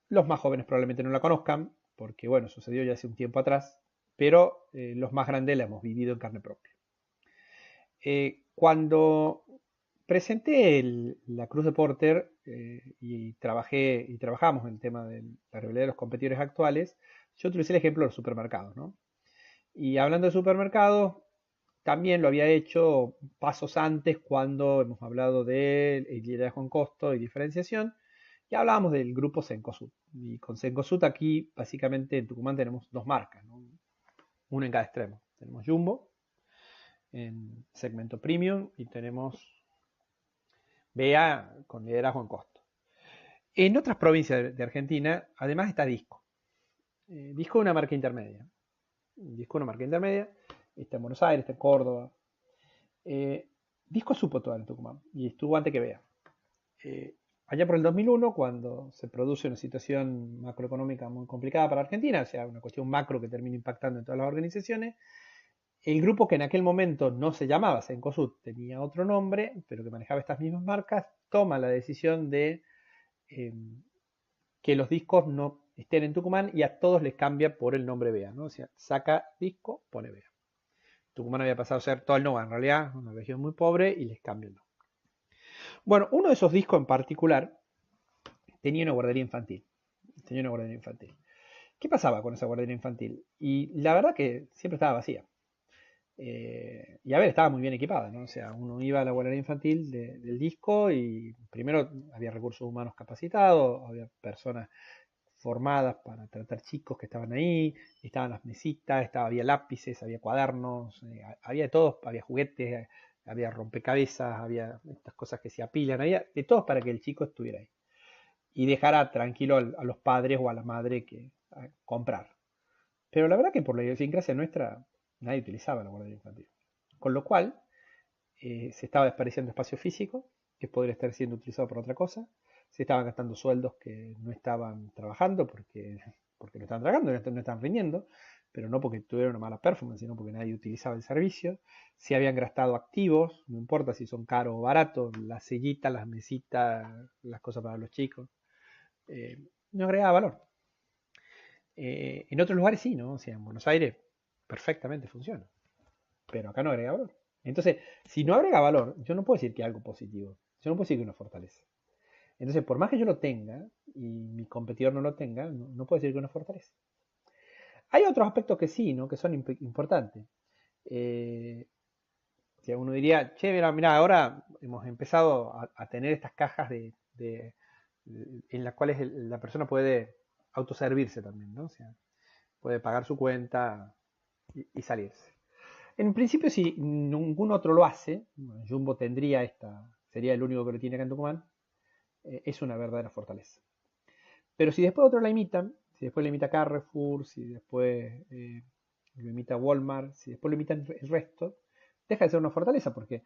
Los más jóvenes probablemente no la conozcan, porque bueno, sucedió ya hace un tiempo atrás, pero los más grandes la hemos vivido en carne propia. Cuando presenté la Cruz de Porter y trabajamos en el tema de la rivalidad de los competidores actuales, yo utilicé el ejemplo de los supermercados, ¿no? Y hablando de supermercados, también lo había hecho pasos antes cuando hemos hablado de liderazgo en costo y diferenciación. Ya hablábamos del grupo Cencosud. Y con Cencosud aquí, básicamente en Tucumán tenemos dos marcas, ¿no? Una en cada extremo. Tenemos Jumbo en segmento premium y tenemos BEA con liderazgo en costo. En otras provincias de Argentina, además está Disco. Disco es una marca intermedia. Disco es una marca intermedia. Está en Buenos Aires, está en Córdoba. Disco supo actuar en Tucumán y estuvo antes que BEA. Allá por el 2001, cuando se produce una situación macroeconómica muy complicada para Argentina, o sea, una cuestión macro que termina impactando en todas las organizaciones, el grupo que en aquel momento no se llamaba Cencosud, tenía otro nombre, pero que manejaba estas mismas marcas, toma la decisión de que los discos no estén en Tucumán y a todos les cambia por el nombre BEA, ¿no? O sea, saca disco, pone BEA. Tucumán había pasado a ser todo el NOA, en realidad, una región muy pobre, y les cambia el nombre. Bueno, uno de esos discos en particular tenía una guardería infantil. ¿Qué pasaba con esa guardería infantil? Y la verdad que siempre estaba vacía. Y a ver, estaba muy bien equipada, ¿no? O sea, uno iba a la guardería infantil del disco y primero había recursos humanos capacitados, había personas formadas para tratar chicos que estaban ahí, estaban las mesitas, había lápices, había cuadernos, había de todo, había juguetes, había rompecabezas, había estas cosas que se apilan, había de todo para que el chico estuviera ahí y dejara tranquilo a los padres o a la madre que a comprar. Pero la verdad que por la idiosincrasia nuestra nadie utilizaba la guardería infantil. Con lo cual se estaba desperdiciando espacio físico que podría estar siendo utilizado por otra cosa. Se estaban gastando sueldos que no estaban trabajando porque no estaban trabajando, no estaban rindiendo, pero no porque tuvieran una mala performance, sino porque nadie utilizaba el servicio. Se habían gastado activos, no importa si son caros o baratos, las sillitas, las mesitas, las cosas para los chicos. No agregaba valor. En otros lugares sí, ¿no? O sea, en Buenos Aires perfectamente funciona, pero acá no agrega valor. Entonces, si no agrega valor, yo no puedo decir que es algo positivo, yo no puedo decir que una fortaleza. Entonces, por más que yo lo tenga y mi competidor no lo tenga, no puedo decir que una fortaleza. Hay otros aspectos que sí, ¿no? Que son importantes. Si uno diría, che, mira, ahora hemos empezado a tener estas cajas en las cuales la persona puede autoservirse también, ¿no? O sea, puede pagar su cuenta y salirse. En principio, si ningún otro lo hace, Jumbo tendría sería el único que lo tiene acá en Tucumán, es una verdadera fortaleza. Pero si después otros la imitan, si después la imita Carrefour, si después lo imita Walmart, si después lo imitan el resto, deja de ser una fortaleza porque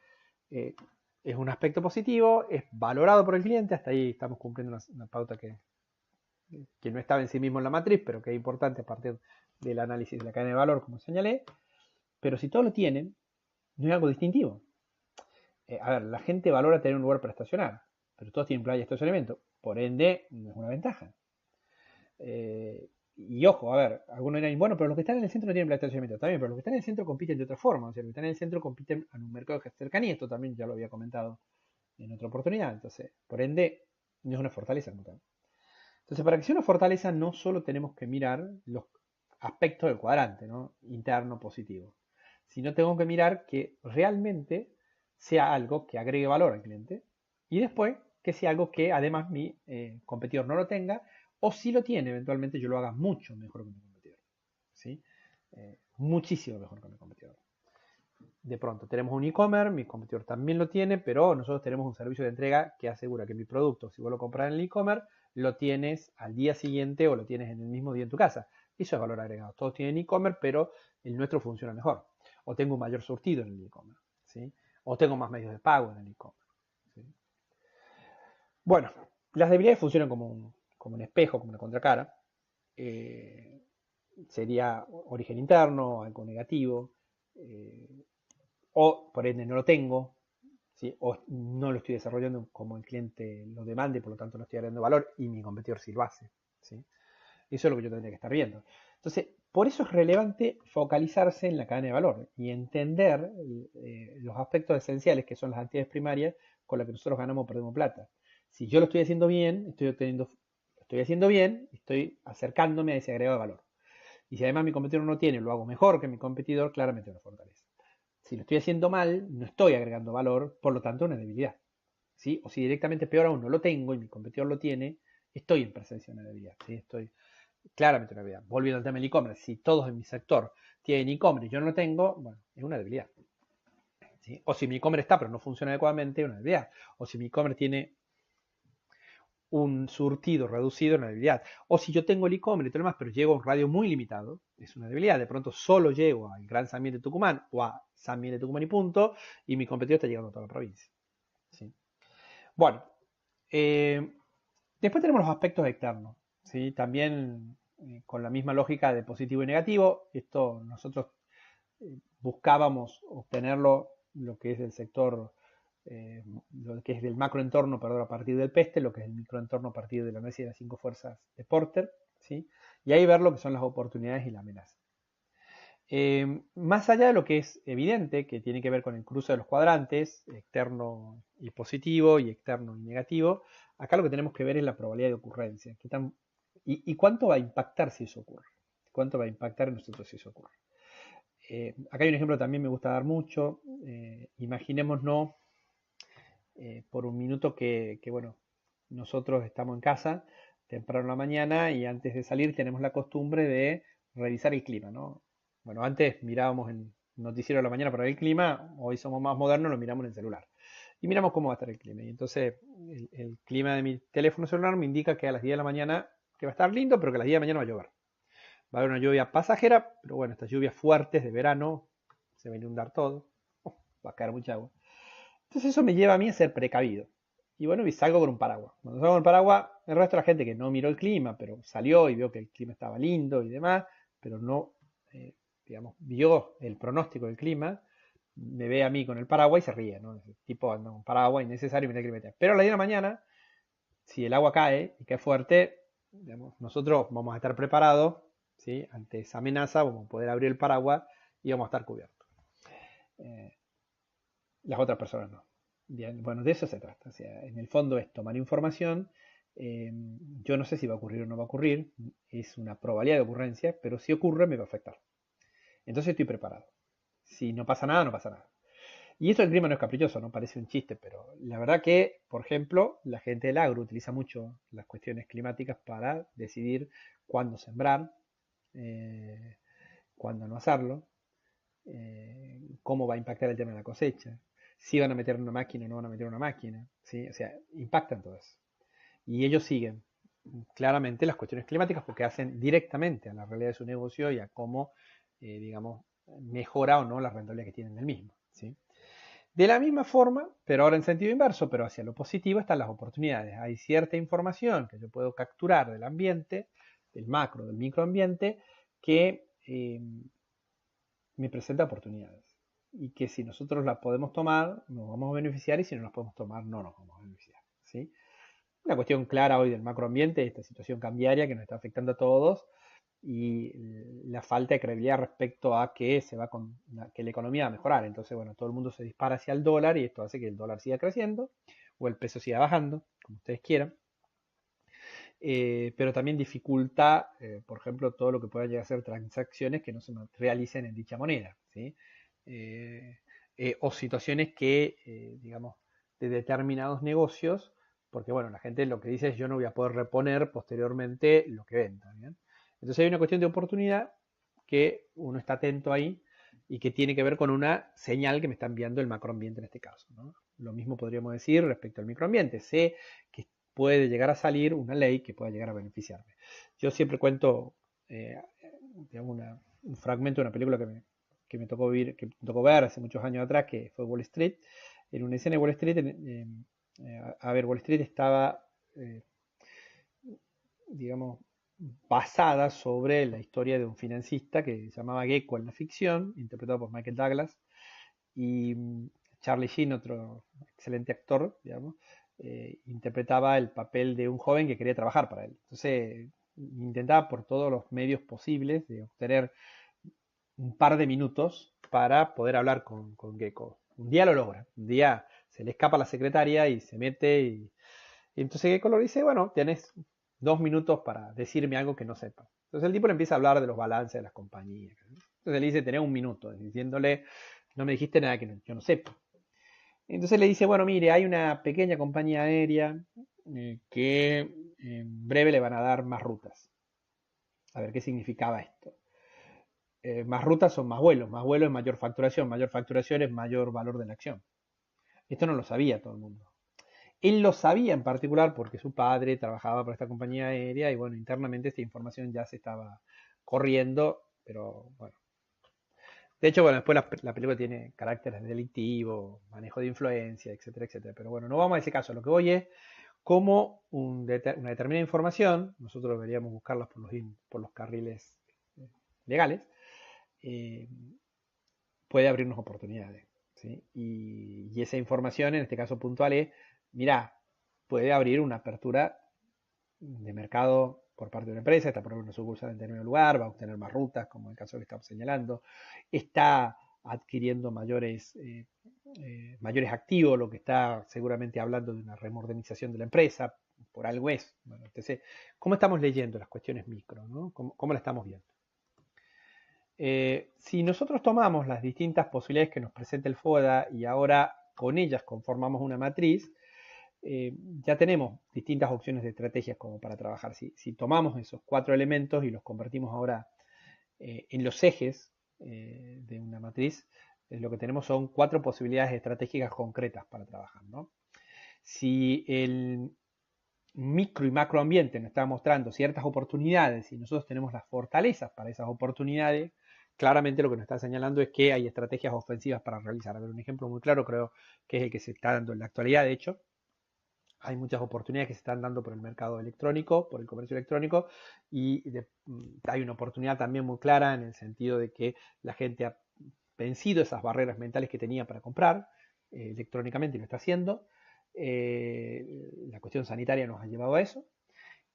es un aspecto positivo, es valorado por el cliente, hasta ahí estamos cumpliendo una pauta que no estaba en sí mismo en la matriz, pero que es importante a partir del análisis de la cadena de valor, como señalé. Pero si todos lo tienen, no es algo distintivo. A ver, la gente valora tener un lugar para estacionar, pero todos tienen playa de estacionamiento, por ende, no es una ventaja. Y ojo, a ver, algunos dirán, bueno, pero los que están en el centro no tienen playa de estacionamiento, también, pero los que están en el centro compiten de otra forma, o sea, los que están en el centro compiten en un mercado de cercanía, esto también ya lo había comentado en otra oportunidad, entonces, por ende, no es una fortaleza como tal. Entonces, para que sea una fortaleza, no solo tenemos que mirar los aspectos del cuadrante, ¿no? Interno, positivo, sino tengo que mirar que realmente sea algo que agregue valor al cliente y después que sea algo que además mi competidor no lo tenga o si lo tiene, eventualmente yo lo haga mucho mejor que mi competidor. ¿Sí? Muchísimo mejor que mi competidor. De pronto tenemos un e-commerce, mi competidor también lo tiene, pero nosotros tenemos un servicio de entrega que asegura que mi producto, si vos lo compras en el e-commerce, lo tienes al día siguiente o lo tienes en el mismo día en tu casa. Eso es valor agregado. Todos tienen e-commerce, pero el nuestro funciona mejor. O tengo un mayor surtido en el e-commerce. ¿Sí? O tengo más medios de pago en el e-commerce. ¿Sí? Bueno, las debilidades funcionan como un espejo, como una contracara. Sería origen interno, algo negativo. O por ende no lo tengo, ¿sí? O no lo estoy desarrollando como el cliente lo demande, por lo tanto no estoy agregando valor y mi competidor sí lo hace. ¿Sí? Eso es lo que yo tendría que estar viendo. Entonces, por eso es relevante focalizarse en la cadena de valor y entender los aspectos esenciales que son las actividades primarias con las que nosotros ganamos o perdemos plata. Si yo lo estoy haciendo bien, estoy acercándome a ese agregado de valor. Y si además mi competidor no lo tiene, lo hago mejor que mi competidor, claramente una fortaleza. Si lo estoy haciendo mal, no estoy agregando valor, por lo tanto una debilidad. ¿Sí? O si directamente peor aún no lo tengo y mi competidor lo tiene, estoy en presencia de una debilidad. ¿Sí? Estoy claramente una debilidad. Volviendo al tema del e-commerce, si todos en mi sector tienen e-commerce y yo no lo tengo, bueno, es una debilidad. ¿Sí? O si mi e-commerce está pero no funciona adecuadamente, es una debilidad. O si mi e-commerce tiene un surtido reducido, es una debilidad. O si yo tengo el e-commerce y todo lo demás, pero llego a un radio muy limitado, es una debilidad. De pronto solo llego al Gran San Miguel de Tucumán o a San Miguel de Tucumán y punto, y mi competidor está llegando a toda la provincia. ¿Sí? Bueno, después tenemos los aspectos externos. ¿Sí? También con la misma lógica de positivo y negativo, esto nosotros buscábamos obtenerlo, lo que es del sector, lo que es del macroentorno, perdón, a partir del PESTE, lo que es el microentorno a partir de la análisis de las 5 fuerzas de Porter, ¿sí? Y ahí ver lo que son las oportunidades y la amenaza. Más allá de lo que es evidente, que tiene que ver con el cruce de los cuadrantes, externo y positivo y externo y negativo, acá lo que tenemos que ver es la probabilidad de ocurrencia. ¿Y cuánto va a impactar si eso ocurre? ¿Cuánto va a impactar en nosotros si eso ocurre? Acá hay un ejemplo que también me gusta dar mucho. Imaginémonos por un minuto bueno, nosotros estamos en casa temprano en la mañana y antes de salir tenemos la costumbre de revisar el clima, ¿no? Bueno, antes mirábamos en noticiero de la mañana para ver el clima, hoy somos más modernos, lo miramos en el celular. Y miramos cómo va a estar el clima. Y entonces el clima de mi teléfono celular me indica que a las 10 de la mañana que va a estar lindo, pero que a las 10 de la mañana va a llover. Va a haber una lluvia pasajera, pero bueno, estas lluvias fuertes de verano, se va a inundar todo, va a caer mucha agua. Entonces eso me lleva a mí a ser precavido. Y bueno, y salgo con un paraguas. Cuando salgo con el paraguas, el resto de la gente que no miró el clima, pero salió y vio que el clima estaba lindo y demás, pero no, digamos, vio el pronóstico del clima, me ve a mí con el paraguas y se ríe, ¿no? Ese tipo anda con paraguas innecesario y me tiene que meter. Pero a las 10 de la mañana, si el agua cae y cae fuerte, digamos, nosotros vamos a estar preparados, ¿sí? Ante esa amenaza, vamos a poder abrir el paraguas y vamos a estar cubiertos. Las otras personas no. Bien, bueno, de eso se trata. O sea, en el fondo es tomar información. Yo no sé si va a ocurrir o no va a ocurrir. Es una probabilidad de ocurrencia, pero si ocurre me va a afectar. Entonces estoy preparado. Si no pasa nada, no pasa nada. Y esto del clima no es caprichoso, no parece un chiste, pero la verdad que, por ejemplo, la gente del agro utiliza mucho las cuestiones climáticas para decidir cuándo sembrar, cuándo no hacerlo, cómo va a impactar el tema de la cosecha, si van a meter una máquina o no van a meter una máquina, ¿sí? O sea, impactan todo eso. Y ellos siguen claramente las cuestiones climáticas porque hacen directamente a la realidad de su negocio y a cómo, digamos, mejora o no la rentabilidad que tienen del mismo, ¿sí? De la misma forma, pero ahora en sentido inverso, pero hacia lo positivo, están las oportunidades. Hay cierta información que yo puedo capturar del ambiente, del macro, del microambiente, que me presenta oportunidades. Y que si nosotros las podemos tomar, nos vamos a beneficiar y si no las podemos tomar, no nos vamos a beneficiar, ¿sí? Una cuestión clara hoy del macroambiente, esta situación cambiaria que nos está afectando a todos y la falta de credibilidad respecto a que que la economía va a mejorar. Entonces, bueno, todo el mundo se dispara hacia el dólar y esto hace que el dólar siga creciendo o el peso siga bajando, como ustedes quieran. Pero también dificulta, por ejemplo, todo lo que puedan llegar a ser transacciones que no se realicen en dicha moneda, ¿sí? O situaciones que, digamos, de determinados negocios, porque bueno, la gente lo que dice es yo no voy a poder reponer posteriormente lo que venda, ¿bien? Entonces hay una cuestión de oportunidad que uno está atento ahí y que tiene que ver con una señal que me está enviando el macroambiente en este caso, ¿no? Lo mismo podríamos decir respecto al microambiente. Sé que puede llegar a salir una ley que pueda llegar a beneficiarme. Yo siempre cuento digamos un fragmento de una película que me tocó ver hace muchos años atrás, que fue Wall Street. En una escena de Wall Street, Wall Street estaba, digamos, basada sobre la historia de un financista que se llamaba Gecko en la ficción, interpretado por Michael Douglas, y Charlie Sheen, otro excelente actor, digamos, interpretaba el papel de un joven que quería trabajar para él. Entonces intentaba por todos los medios posibles de obtener un par de minutos para poder hablar con Gecko. Un día lo logra, un día se le escapa a la secretaria y se mete y entonces Gecko le dice, bueno, tenés 2 minutos para decirme algo que no sepa. Entonces el tipo le empieza a hablar de los balances de las compañías. Entonces le dice, tenés 1 minuto, diciéndole, no me dijiste nada que yo no sepa. Entonces le dice, bueno, mire, hay una pequeña compañía aérea que en breve le van a dar más rutas. A ver qué significaba esto. Más rutas son más vuelos es mayor facturación es mayor valor de la acción. Esto no lo sabía todo el mundo. Él lo sabía en particular porque su padre trabajaba para esta compañía aérea y bueno, internamente esta información ya se estaba corriendo, pero bueno. De hecho, bueno, después la película tiene caracteres delictivos, manejo de influencia, etcétera, etcétera. Pero bueno, no vamos a ese caso. Lo que voy es cómo una determinada información, nosotros deberíamos buscarlas por los carriles legales, puede abrirnos oportunidades, ¿sí? Y esa información, en este caso puntual, es, mira, puede abrir una apertura de mercado por parte de una empresa, está por una sucursal en determinado lugar, va a obtener más rutas, como el caso que estamos señalando, está adquiriendo mayores activos, lo que está seguramente hablando de una remodernización de la empresa, por algo es. Bueno, entonces, ¿cómo estamos leyendo las cuestiones micro, ¿no? ¿Cómo la estamos viendo? Si nosotros tomamos las distintas posibilidades que nos presenta el FODA y ahora con ellas conformamos una matriz, ya tenemos distintas opciones de estrategias como para trabajar. Si tomamos esos 4 elementos y los convertimos ahora en los ejes de una matriz, lo que tenemos son 4 posibilidades estratégicas concretas para trabajar, ¿no? Si el micro y macroambiente nos está mostrando ciertas oportunidades y nosotros tenemos las fortalezas para esas oportunidades, claramente lo que nos está señalando es que hay estrategias ofensivas para realizar. A ver, un ejemplo muy claro creo que es el que se está dando en la actualidad, de hecho. Hay muchas oportunidades que se están dando por el mercado electrónico, por el comercio electrónico, y hay una oportunidad también muy clara en el sentido de que la gente ha vencido esas barreras mentales que tenía para comprar electrónicamente y lo está haciendo. La cuestión sanitaria nos ha llevado a eso.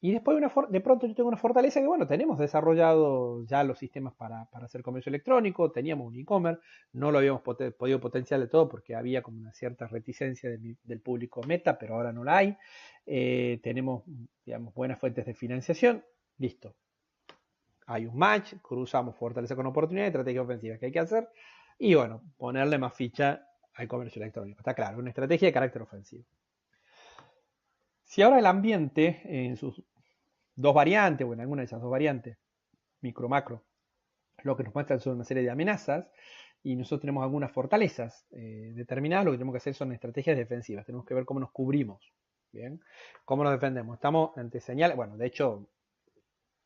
Y después de pronto yo tengo una fortaleza que, bueno, tenemos desarrollado ya los sistemas para hacer comercio electrónico, teníamos un e-commerce, no lo habíamos podido potenciar de todo porque había como una cierta reticencia del público meta, pero ahora no la hay. Tenemos, digamos, buenas fuentes de financiación, listo. Hay un match, cruzamos fortaleza con oportunidad, estrategia ofensiva que hay que hacer, y bueno, ponerle más ficha al comercio electrónico. Está claro, una estrategia de carácter ofensivo. Si ahora el ambiente, en sus 2 variantes, o en alguna de esas 2 variantes, micro, macro, lo que nos muestran son una serie de amenazas, y nosotros tenemos algunas fortalezas determinadas, lo que tenemos que hacer son estrategias defensivas, tenemos que ver cómo nos cubrimos, ¿bien? ¿Cómo nos defendemos? Estamos ante señales, bueno, de hecho,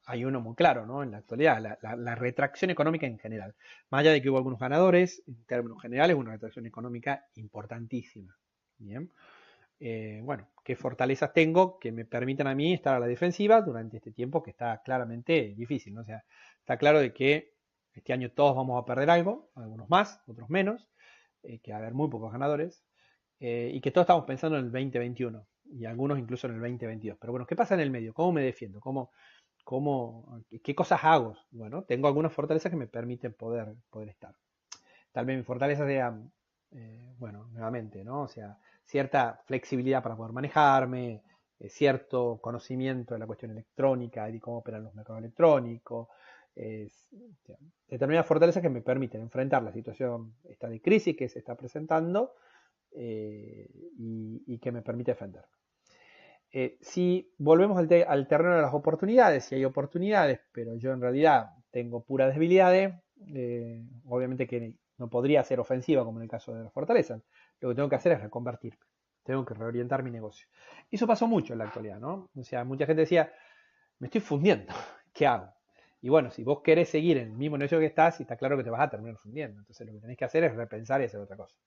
hay uno muy claro, ¿no? En la actualidad, la retracción económica en general. Más allá de que hubo algunos ganadores, en términos generales, una retracción económica importantísima, ¿bien? Bueno, qué fortalezas tengo que me permitan a mí estar a la defensiva durante este tiempo que está claramente difícil, ¿no? O sea, está claro de que este año todos vamos a perder algo, algunos más, otros menos, que va a haber muy pocos ganadores, y que todos estamos pensando en el 2021 y algunos incluso en el 2022. Pero bueno, ¿qué pasa en el medio? ¿Cómo me defiendo? ¿Qué cosas hago? Bueno, tengo algunas fortalezas que me permiten poder estar. Tal vez mis fortalezas sean, bueno, nuevamente, ¿no? O sea, cierta flexibilidad para poder manejarme, cierto conocimiento de la cuestión electrónica y de cómo operan los mercados electrónicos, determinadas fortalezas que me permiten enfrentar la situación esta de crisis que se está presentando y que me permite defender. Si volvemos al terreno de las oportunidades, si hay oportunidades, pero yo en realidad tengo puras debilidades, obviamente que no podría ser ofensiva como en el caso de las fortalezas. Lo que tengo que hacer es reconvertirme. Tengo que reorientar mi negocio. Y eso pasó mucho en la actualidad, ¿no? O sea, mucha gente decía, me estoy fundiendo, ¿qué hago? Y bueno, si vos querés seguir en el mismo negocio que estás, está claro que te vas a terminar fundiendo. Entonces lo que tenés que hacer es repensar y hacer otra cosa.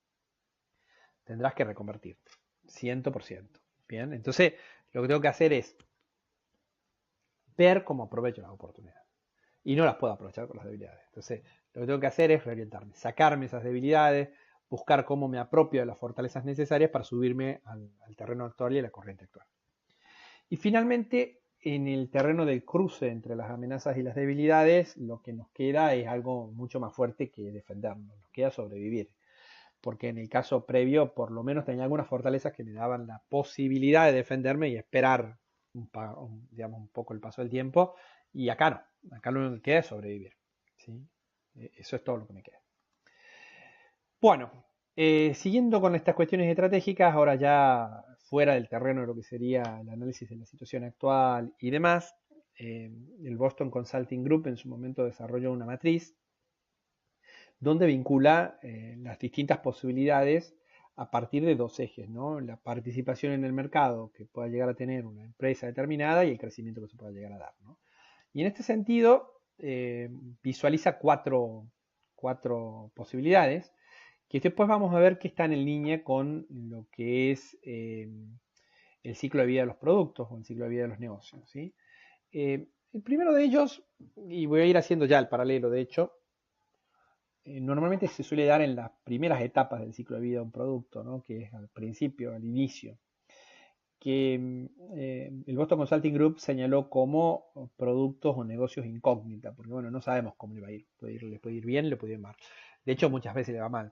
Tendrás que reconvertirte, 100%. Bien, entonces lo que tengo que hacer es ver cómo aprovecho las oportunidades. Y no las puedo aprovechar con las debilidades. Entonces, lo que tengo que hacer es reorientarme, sacarme esas debilidades, buscar cómo me apropio de las fortalezas necesarias para subirme al terreno actual y a la corriente actual. Y finalmente, en el terreno del cruce entre las amenazas y las debilidades, lo que nos queda es algo mucho más fuerte que defendernos, nos queda sobrevivir. Porque en el caso previo, por lo menos tenía algunas fortalezas que me daban la posibilidad de defenderme y esperar digamos, un poco el paso del tiempo. Y acá no, acá lo único que queda es sobrevivir. ¿Sí? Eso es todo lo que me queda. Bueno, siguiendo con estas cuestiones estratégicas, ahora ya fuera del terreno de lo que sería el análisis de la situación actual y demás, el Boston Consulting Group en su momento desarrolló una matriz donde vincula las distintas posibilidades a partir de 2 ejes, ¿no? La participación en el mercado que pueda llegar a tener una empresa determinada y el crecimiento que se pueda llegar a dar, ¿no? Y en este sentido visualiza cuatro posibilidades que después vamos a ver que están en línea con lo que es el ciclo de vida de los productos o el ciclo de vida de los negocios, ¿sí? El primero de ellos, y voy a ir haciendo ya el paralelo de hecho, normalmente se suele dar en las primeras etapas del ciclo de vida de un producto, ¿no? Que es al principio, al inicio, que el Boston Consulting Group señaló como productos o negocios incógnita, porque bueno, no sabemos cómo le va a ir, le puede ir bien, le puede ir mal. De hecho, muchas veces le va mal.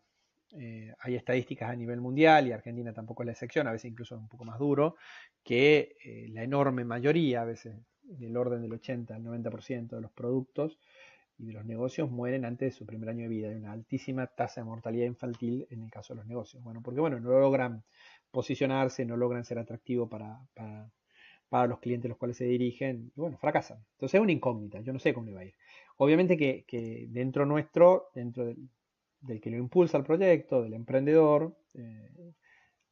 Hay estadísticas a nivel mundial y Argentina tampoco es la excepción, a veces incluso es un poco más duro, que la enorme mayoría, a veces del orden del 80 al 90% de los productos y de los negocios mueren antes de su primer año de vida. Hay una altísima tasa de mortalidad infantil en el caso de los negocios. Bueno, porque bueno, no logran posicionarse, no logran ser atractivos para los clientes a los cuales se dirigen, y bueno, fracasan. Entonces es una incógnita, yo no sé cómo le va a ir. Obviamente que dentro nuestro, dentro del que lo impulsa el proyecto, del emprendedor,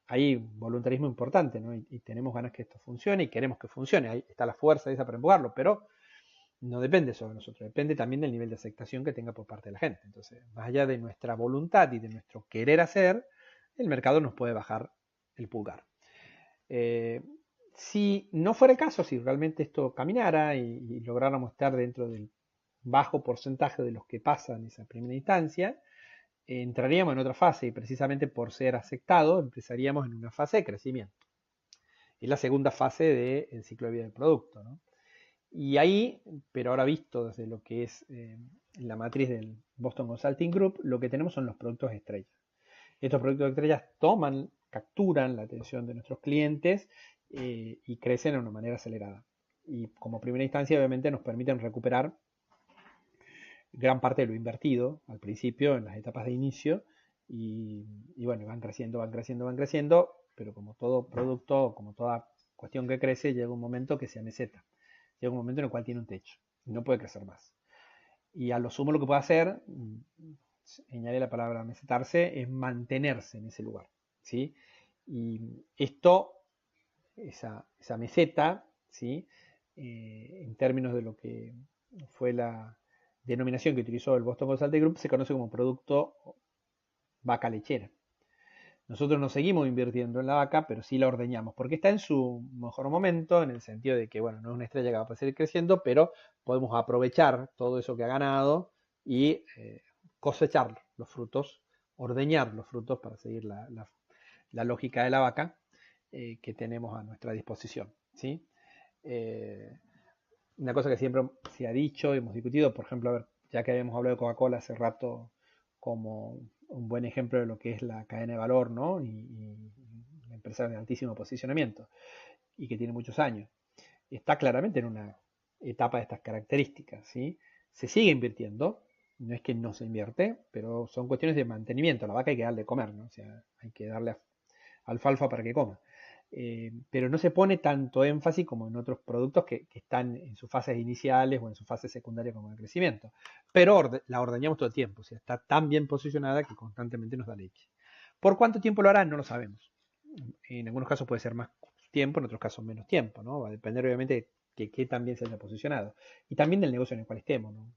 hay voluntarismo importante, ¿no? Y tenemos ganas que esto funcione y queremos que funcione. Ahí está la fuerza esa para empujarlo, pero no depende solo de nosotros, depende también del nivel de aceptación que tenga por parte de la gente. Entonces, más allá de nuestra voluntad y de nuestro querer hacer, el mercado nos puede bajar el pulgar. Si no fuera el caso, si realmente esto caminara y lográramos estar dentro del bajo porcentaje de los que pasan esa primera instancia, entraríamos en otra fase y precisamente por ser aceptado empezaríamos en una fase de crecimiento. Es la segunda fase del ciclo de vida del producto, ¿no? Y ahí, pero ahora visto desde lo que es la matriz del Boston Consulting Group, lo que tenemos son los productos estrellas. Estos productos estrellas capturan la atención de nuestros clientes y crecen de una manera acelerada. Y como primera instancia, obviamente, nos permiten recuperar gran parte de lo invertido al principio, en las etapas de inicio, y bueno, van creciendo, van creciendo, van creciendo, pero como todo producto, como toda cuestión que crece, llega un momento que se ameseta. Llega un momento en el cual tiene un techo y no puede crecer más. Y a lo sumo lo que puede hacer, añade la palabra mesetarse, es mantenerse en ese lugar, ¿sí? Y esto, esa meseta, ¿sí? En términos de lo que fue la denominación que utilizó el Boston Consulting Group, se conoce como producto vaca lechera. Nosotros no seguimos invirtiendo en la vaca, pero sí la ordeñamos, porque está en su mejor momento, en el sentido de que, bueno, no es una estrella que va a seguir creciendo, pero podemos aprovechar todo eso que ha ganado y cosechar los frutos, ordeñar los frutos para seguir la lógica de la vaca que tenemos a nuestra disposición, ¿sí? Una cosa que siempre se ha dicho, hemos discutido, por ejemplo, a ver, ya que habíamos hablado de Coca-Cola hace rato como un buen ejemplo de lo que es la cadena de valor, ¿no? Y una empresa de altísimo posicionamiento y que tiene muchos años. Está claramente en una etapa de estas características, ¿sí? Se sigue invirtiendo, no es que no se invierte, pero son cuestiones de mantenimiento. A la vaca hay que darle de comer, ¿no? O sea, hay que darle alfalfa para que coma. Pero no se pone tanto énfasis como en otros productos que están en sus fases iniciales o en sus fases secundarias como el crecimiento. Pero la ordeñamos todo el tiempo, o sea, está tan bien posicionada que constantemente nos da leche. ¿Por cuánto tiempo lo hará? No lo sabemos. En algunos casos puede ser más tiempo, en otros casos menos tiempo, ¿no? Va a depender obviamente de qué también se haya posicionado. Y también del negocio en el cual estemos, ¿no?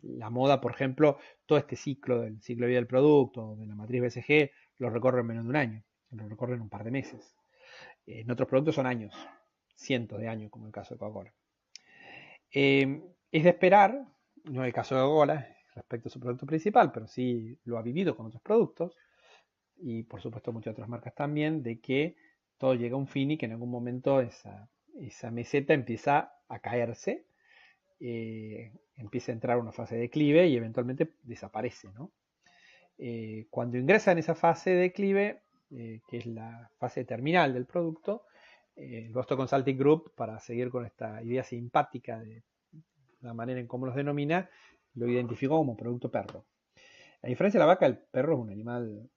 La moda, por ejemplo, todo este ciclo del ciclo de vida del producto, de la matriz BCG, lo recorre en menos de un año, lo recorre en un par de meses. En otros productos son años, cientos de años, como el caso de Coca-Cola. Es de esperar, no es el caso de Coca-Cola respecto a su producto principal, pero sí lo ha vivido con otros productos y por supuesto muchas otras marcas también, de que todo llega a un fin y que en algún momento esa meseta empieza a caerse, empieza a entrar a una fase de declive y eventualmente desaparece, ¿no? Cuando ingresa en esa fase de declive, que es la fase terminal del producto, el Boston Consulting Group, para seguir con esta idea simpática de la manera en cómo los denomina, lo identificó como producto perro. A diferencia de la vaca, el perro es un animal,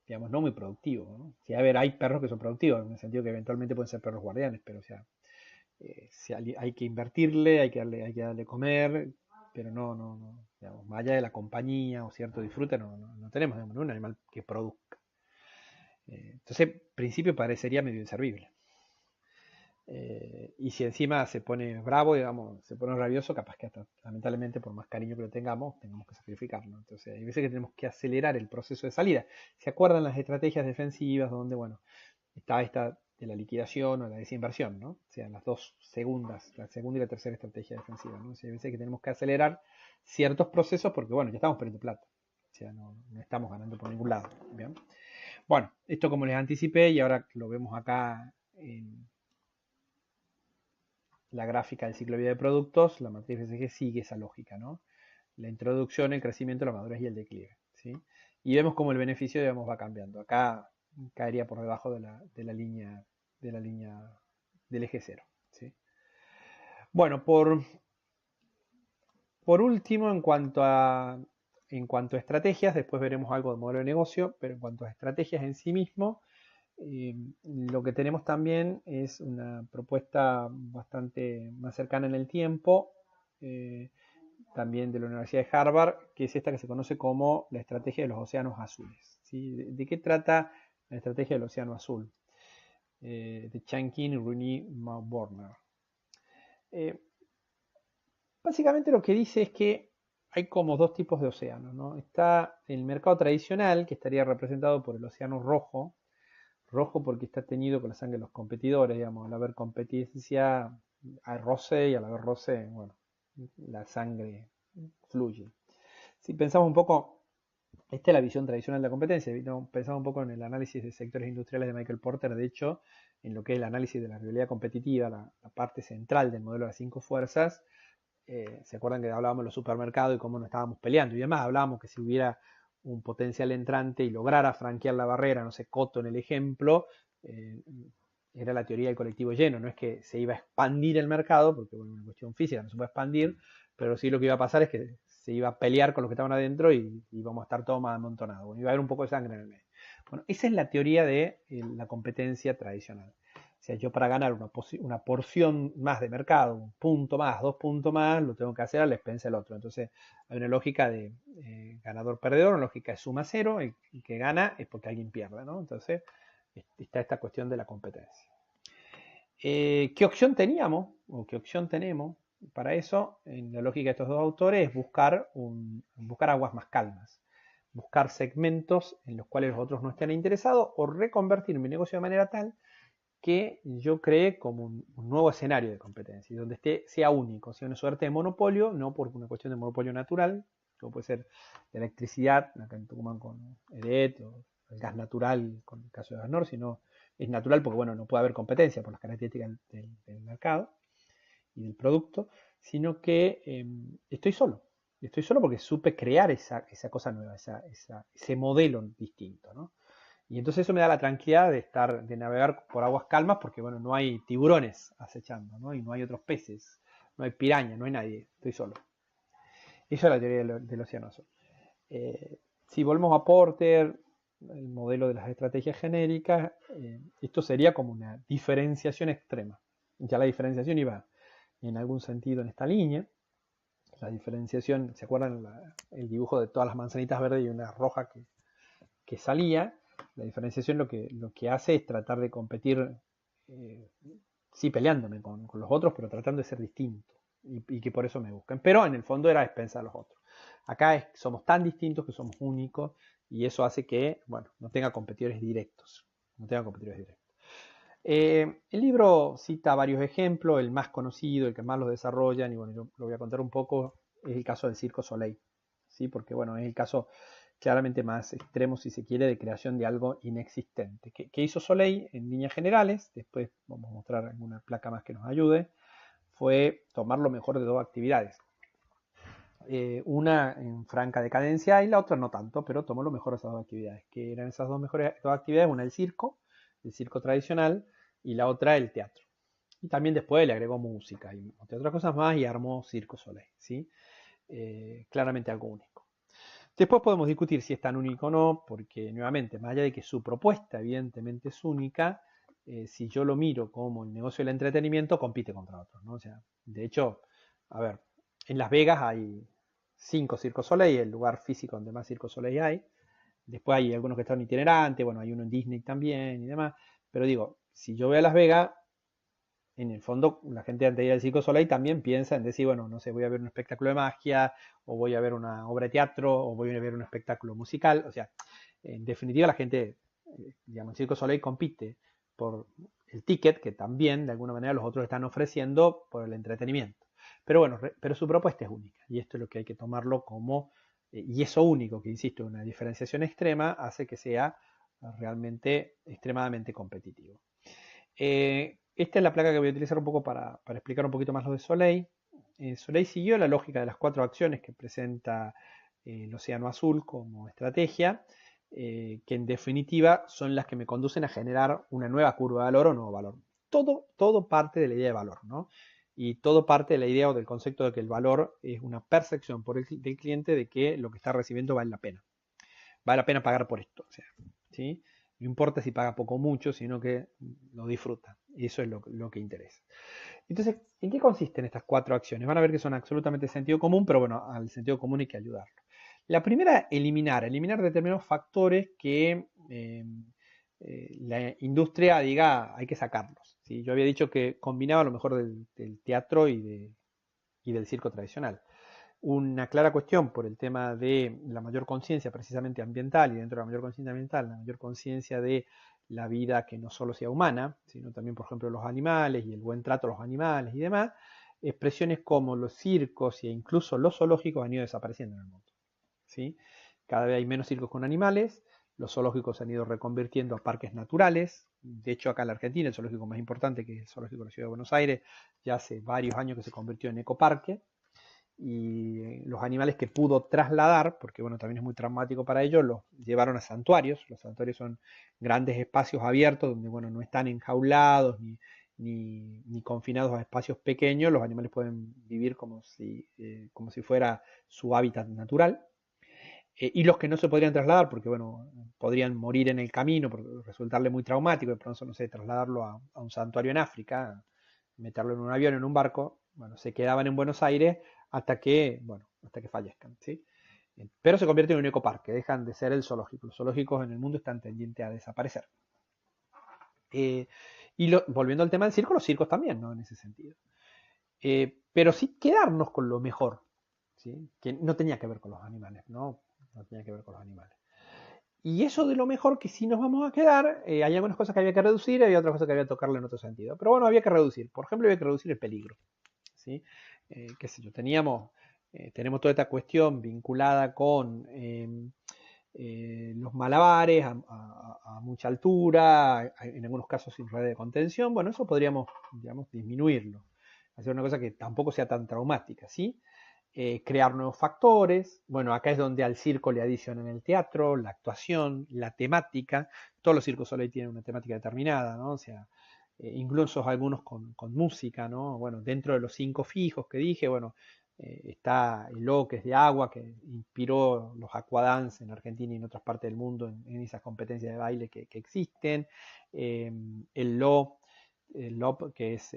digamos, no muy productivo, ¿no? Sí, a ver, hay perros que son productivos, en el sentido que eventualmente pueden ser perros guardianes, pero o sea, hay que invertirle, hay que darle comer, pero no, digamos, más allá de la compañía o cierto disfrute, no tenemos, digamos, un animal que produzca. Entonces, en principio parecería medio inservible. Y si encima se pone bravo, digamos, se pone rabioso, capaz que hasta, lamentablemente, por más cariño que lo tengamos que sacrificarlo. Entonces, hay veces que tenemos que acelerar el proceso de salida. ¿Se acuerdan las estrategias defensivas donde, bueno, está esta de la liquidación o la desinversión, ¿no? O sea, las dos segundas, la segunda y la tercera estrategia defensiva, ¿no? O sea, hay veces que tenemos que acelerar ciertos procesos porque, bueno, ya estamos perdiendo plata. O sea, no estamos ganando por ningún lado. ¿Bien? Bueno, esto como les anticipé y ahora lo vemos acá en la gráfica del ciclo de vida de productos, la matriz BCG sigue esa lógica, ¿no? La introducción, el crecimiento, la madurez y el declive, ¿sí? Y vemos cómo el beneficio, digamos, va cambiando. Acá caería por debajo de la línea del eje cero, ¿sí? Bueno, por por último, en cuanto a estrategias, después veremos algo de modelo de negocio, pero en cuanto a estrategias en sí mismo, lo que tenemos también es una propuesta bastante más cercana en el tiempo, también de la Universidad de Harvard, que es esta que se conoce como la estrategia de los océanos azules. ¿Sí? ¿De qué trata la estrategia del océano azul? De Chang-Kim y Rooney Mauborner. Básicamente lo que dice es que hay como dos tipos de océanos, ¿no? Está el mercado tradicional, que estaría representado por el océano rojo, rojo porque está teñido con la sangre de los competidores, digamos, al haber competencia hay roce y al haber roce, bueno, la sangre fluye. Si pensamos un poco, esta es la visión tradicional de la competencia, ¿no? Pensamos un poco en el análisis de sectores industriales de Michael Porter, de hecho, en lo que es el análisis de la rivalidad competitiva, la parte central del modelo de las 5 fuerzas. ¿Se acuerdan que hablábamos de los supermercados y cómo nos estábamos peleando? Y además hablábamos que si hubiera un potencial entrante y lograra franquear la barrera, no sé, Cotto en el ejemplo, era la teoría del colectivo lleno, no es que se iba a expandir el mercado, porque bueno, una cuestión física no se puede expandir, pero sí lo que iba a pasar es que se iba a pelear con los que estaban adentro y íbamos a estar todos más amontonados. Bueno, iba a haber un poco de sangre en el medio. Bueno, esa es la teoría de la competencia tradicional. O sea, yo para ganar una porción más de mercado, un punto más, 2 puntos más, lo tengo que hacer a la expensa del otro. Entonces, hay una lógica de ganador-perdedor, una lógica de suma cero. El que gana es porque alguien pierde, ¿no? Entonces, está esta cuestión de la competencia. ¿Qué opción teníamos o qué opción tenemos para eso? En la lógica de estos dos autores es buscar aguas más calmas, buscar segmentos en los cuales los otros no estén interesados o reconvertir mi negocio de manera tal que yo cree como un nuevo escenario de competencia y donde sea único, sea una suerte de monopolio, no por una cuestión de monopolio natural, como puede ser la electricidad, acá en Tucumán con EDET, o el gas natural con el caso de Gasnor, sino es natural porque bueno, no puede haber competencia por las características del mercado y del producto, sino que estoy solo. Estoy solo porque supe crear esa cosa nueva, ese modelo distinto, ¿no? Y entonces eso me da la tranquilidad de navegar por aguas calmas porque, bueno, no hay tiburones acechando, ¿no? Y no hay otros peces, no hay piraña, no hay nadie, estoy solo. Esa es la teoría del océano azul. Si volvemos a Porter, el modelo de las estrategias genéricas, esto sería como una diferenciación extrema. Ya la diferenciación iba en algún sentido en esta línea. La diferenciación, ¿se acuerdan el dibujo de todas las manzanitas verdes y una roja que salía? La diferenciación lo que hace es tratar de competir, sí peleándome con los otros, pero tratando de ser distinto y que por eso me busquen. Pero en el fondo era a expensas de los otros. Acá somos tan distintos que somos únicos y eso hace que, bueno, no tenga competidores directos. El libro cita varios ejemplos, el más conocido, el que más lo desarrollan, y bueno, yo lo voy a contar un poco, es el caso del Circo Soleil, ¿sí? Porque bueno, es el caso claramente más extremo, si se quiere, de creación de algo inexistente. ¿Qué hizo Soleil en líneas generales? Después vamos a mostrar alguna placa más que nos ayude. Fue tomar lo mejor de dos actividades. Una en franca decadencia y la otra no tanto, pero tomó lo mejor de esas dos actividades. Que eran esas dos actividades? Una el circo tradicional, y la otra el teatro. Y también después le agregó música y otras cosas más y armó Circo Soleil, ¿sí? Claramente algo único. Después podemos discutir si es tan único o no, porque nuevamente, más allá de que su propuesta evidentemente es única, si yo lo miro como el negocio del entretenimiento, compite contra otros, ¿no? O sea, de hecho, a ver, en Las Vegas hay 5 Circo Soleil, el lugar físico donde más Circo Soleil hay. Después hay algunos que están itinerantes, bueno, hay uno en Disney también y demás. Pero digo, si yo voy a Las Vegas, en el fondo la gente antes de ir al Circo Soleil también piensa en decir, bueno, no sé, voy a ver un espectáculo de magia, o voy a ver una obra de teatro, o voy a ver un espectáculo musical. O sea, en definitiva la gente, digamos, el Circo Soleil compite por el ticket, que también de alguna manera los otros están ofreciendo por el entretenimiento. Pero bueno, pero su propuesta es única, y esto es lo que hay que tomarlo como, y eso único, que insisto, una diferenciación extrema, hace que sea realmente extremadamente competitivo. Esta es la placa que voy a utilizar un poco para explicar un poquito más lo de Soleil. Soleil siguió la lógica de las 4 acciones que presenta el Océano Azul como estrategia, que en definitiva son las que me conducen a generar una nueva curva de valor o nuevo valor. Todo parte de la idea de valor, ¿no? y todo parte de la idea o del concepto de que el valor es una percepción del cliente de que lo que está recibiendo vale la pena. Vale la pena pagar por esto. O sea, ¿sí? No importa si paga poco o mucho, sino que lo disfruta. Y eso es lo que interesa. Entonces, ¿en qué consisten estas 4 acciones? Van a ver que son absolutamente sentido común, pero bueno, al sentido común hay que ayudarlo. La primera, eliminar determinados factores que la industria diga hay que sacarlos. ¿Sí? Yo había dicho que combinaba lo mejor del teatro y del circo tradicional. Una clara cuestión por el tema de la mayor conciencia precisamente ambiental, y dentro de la mayor conciencia ambiental, la mayor conciencia de la vida que no solo sea humana, sino también, por ejemplo, los animales y el buen trato a los animales y demás, expresiones como los circos e incluso los zoológicos han ido desapareciendo en el mundo. ¿Sí? Cada vez hay menos circos con animales, los zoológicos se han ido reconvirtiendo a parques naturales. De hecho, acá en la Argentina, el zoológico más importante, que es el zoológico de la Ciudad de Buenos Aires, ya hace varios años que se convirtió en ecoparque. Y los animales que pudo trasladar, porque bueno, también es muy traumático para ellos, los llevaron a santuarios. Los santuarios son grandes espacios abiertos donde bueno, no están enjaulados ni confinados a espacios pequeños. Los animales pueden vivir como si fuera su hábitat natural. Y los que no se podrían trasladar, porque bueno, podrían morir en el camino, por resultarle muy traumático, de pronto, no sé, trasladarlo a un santuario en África, meterlo en un avión, en un barco, bueno, se quedaban en Buenos Aires hasta que fallezcan, ¿sí? Pero se convierten en un ecoparque, dejan de ser el zoológico. Los zoológicos en el mundo están tendientes a desaparecer. Volviendo al tema del circo, los circos también, ¿no? En ese sentido. Pero sí quedarnos con lo mejor, ¿sí? Que no tenía que ver con los animales, ¿no? No tenía que ver con los animales. Y eso de lo mejor que sí nos vamos a quedar, hay algunas cosas que había que reducir y había otras cosas que había que tocarle en otro sentido. Pero bueno, había que reducir. Por ejemplo, había que reducir el peligro. ¿Sí? Qué sé yo, tenemos toda esta cuestión vinculada con los malabares a mucha altura, en algunos casos sin red de contención. Bueno, eso podríamos, digamos, disminuirlo. Hacer una cosa que tampoco sea tan traumática, ¿sí? Crear nuevos factores. Bueno, acá es donde al circo le adicionan el teatro, la actuación, la temática. Todos los circos solo tienen una temática determinada, ¿no? O sea, incluso algunos con música, ¿no? Bueno, dentro de los 5 fijos que dije, bueno, está el Lo, que es de agua, que inspiró los aquadance en Argentina y en otras partes del mundo en esas competencias de baile que existen. El Lo, que es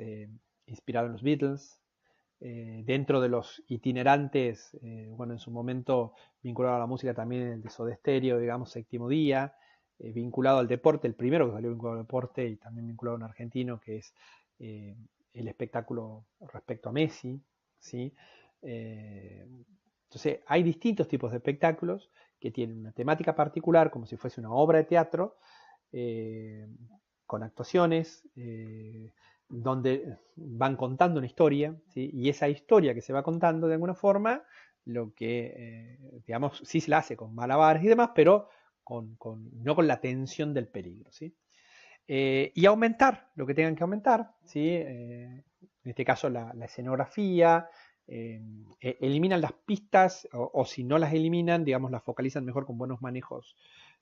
inspirado en los Beatles. Dentro de los itinerantes, bueno, en su momento vinculado a la música también el de Soda Stereo, digamos, Séptimo Día, vinculado al deporte, el primero que salió vinculado al deporte y también vinculado a un argentino, que es el espectáculo respecto a Messi, ¿sí? Entonces, hay distintos tipos de espectáculos que tienen una temática particular, como si fuese una obra de teatro, con actuaciones, donde van contando una historia, ¿sí? Y esa historia que se va contando de alguna forma, lo que, digamos, sí se la hace con malabares y demás, pero no con la tensión del peligro, ¿sí? Y aumentar lo que tengan que aumentar, ¿sí? En este caso la escenografía, eliminan las pistas o si no las eliminan, digamos, las focalizan mejor con buenos manejos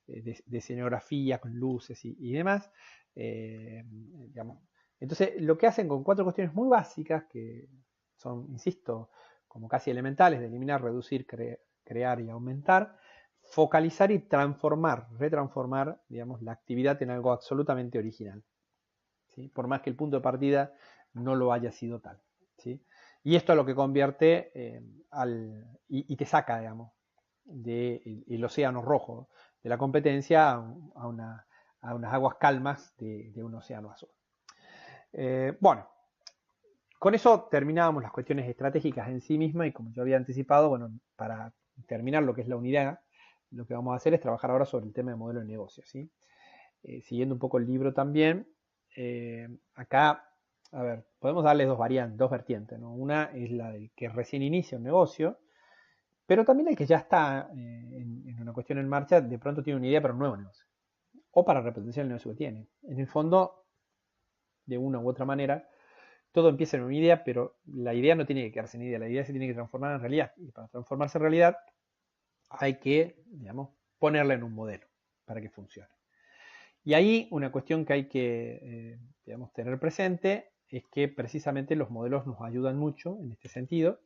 de escenografía, con luces y demás, digamos. Entonces, lo que hacen con 4 cuestiones muy básicas, que son, insisto, como casi elementales, de eliminar, reducir, crear y aumentar, focalizar y retransformar, digamos, la actividad en algo absolutamente original, ¿sí? Por más que el punto de partida no lo haya sido tal, ¿sí? Y esto es lo que convierte y te saca, digamos, del océano rojo de la competencia a unas aguas calmas de un océano azul. Bueno, con eso terminábamos las cuestiones estratégicas en sí mismas y como yo había anticipado, bueno, para terminar lo que es la unidad, lo que vamos a hacer es trabajar ahora sobre el tema de modelo de negocio, ¿sí? Siguiendo un poco el libro también, acá, a ver, podemos darles dos vertientes, ¿no? Una es la del que recién inicia un negocio, pero también el que ya está en una cuestión en marcha, de pronto tiene una idea para un nuevo negocio, o para repotenciar el negocio que tiene. En el fondo, de una u otra manera, todo empieza en una idea, pero la idea no tiene que quedarse en idea, la idea se tiene que transformar en realidad, y para transformarse en realidad hay que, digamos, ponerla en un modelo para que funcione. Y ahí una cuestión que hay que, digamos, tener presente es que precisamente los modelos nos ayudan mucho en este sentido.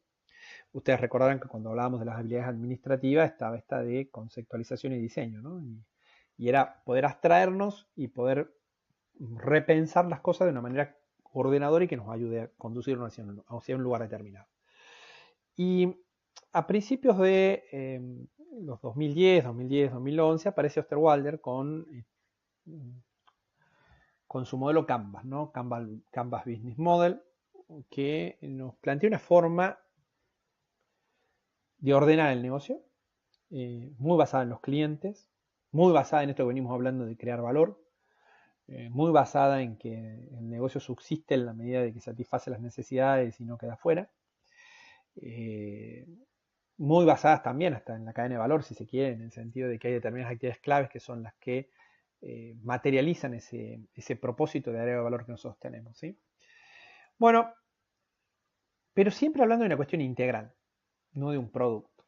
Ustedes recordarán que cuando hablábamos de las habilidades administrativas estaba esta de conceptualización y diseño, ¿no? Y era poder abstraernos y poder repensar las cosas de una manera ordenadora y que nos ayude a conducirnos hacia un lugar determinado. Y a principios de los 2010, 2011 aparece Osterwalder con su modelo Canvas, ¿no? Canvas Business Model, que nos plantea una forma de ordenar el negocio, muy basada en los clientes, muy basada en esto que venimos hablando de crear valor, muy basada en que el negocio subsiste en la medida de que satisface las necesidades y no queda fuera, muy basadas también hasta en la cadena de valor, si se quiere, en el sentido de que hay determinadas actividades claves que son las que materializan ese propósito de área de valor que nosotros tenemos, ¿sí? Bueno, pero siempre hablando de una cuestión integral, no de un producto.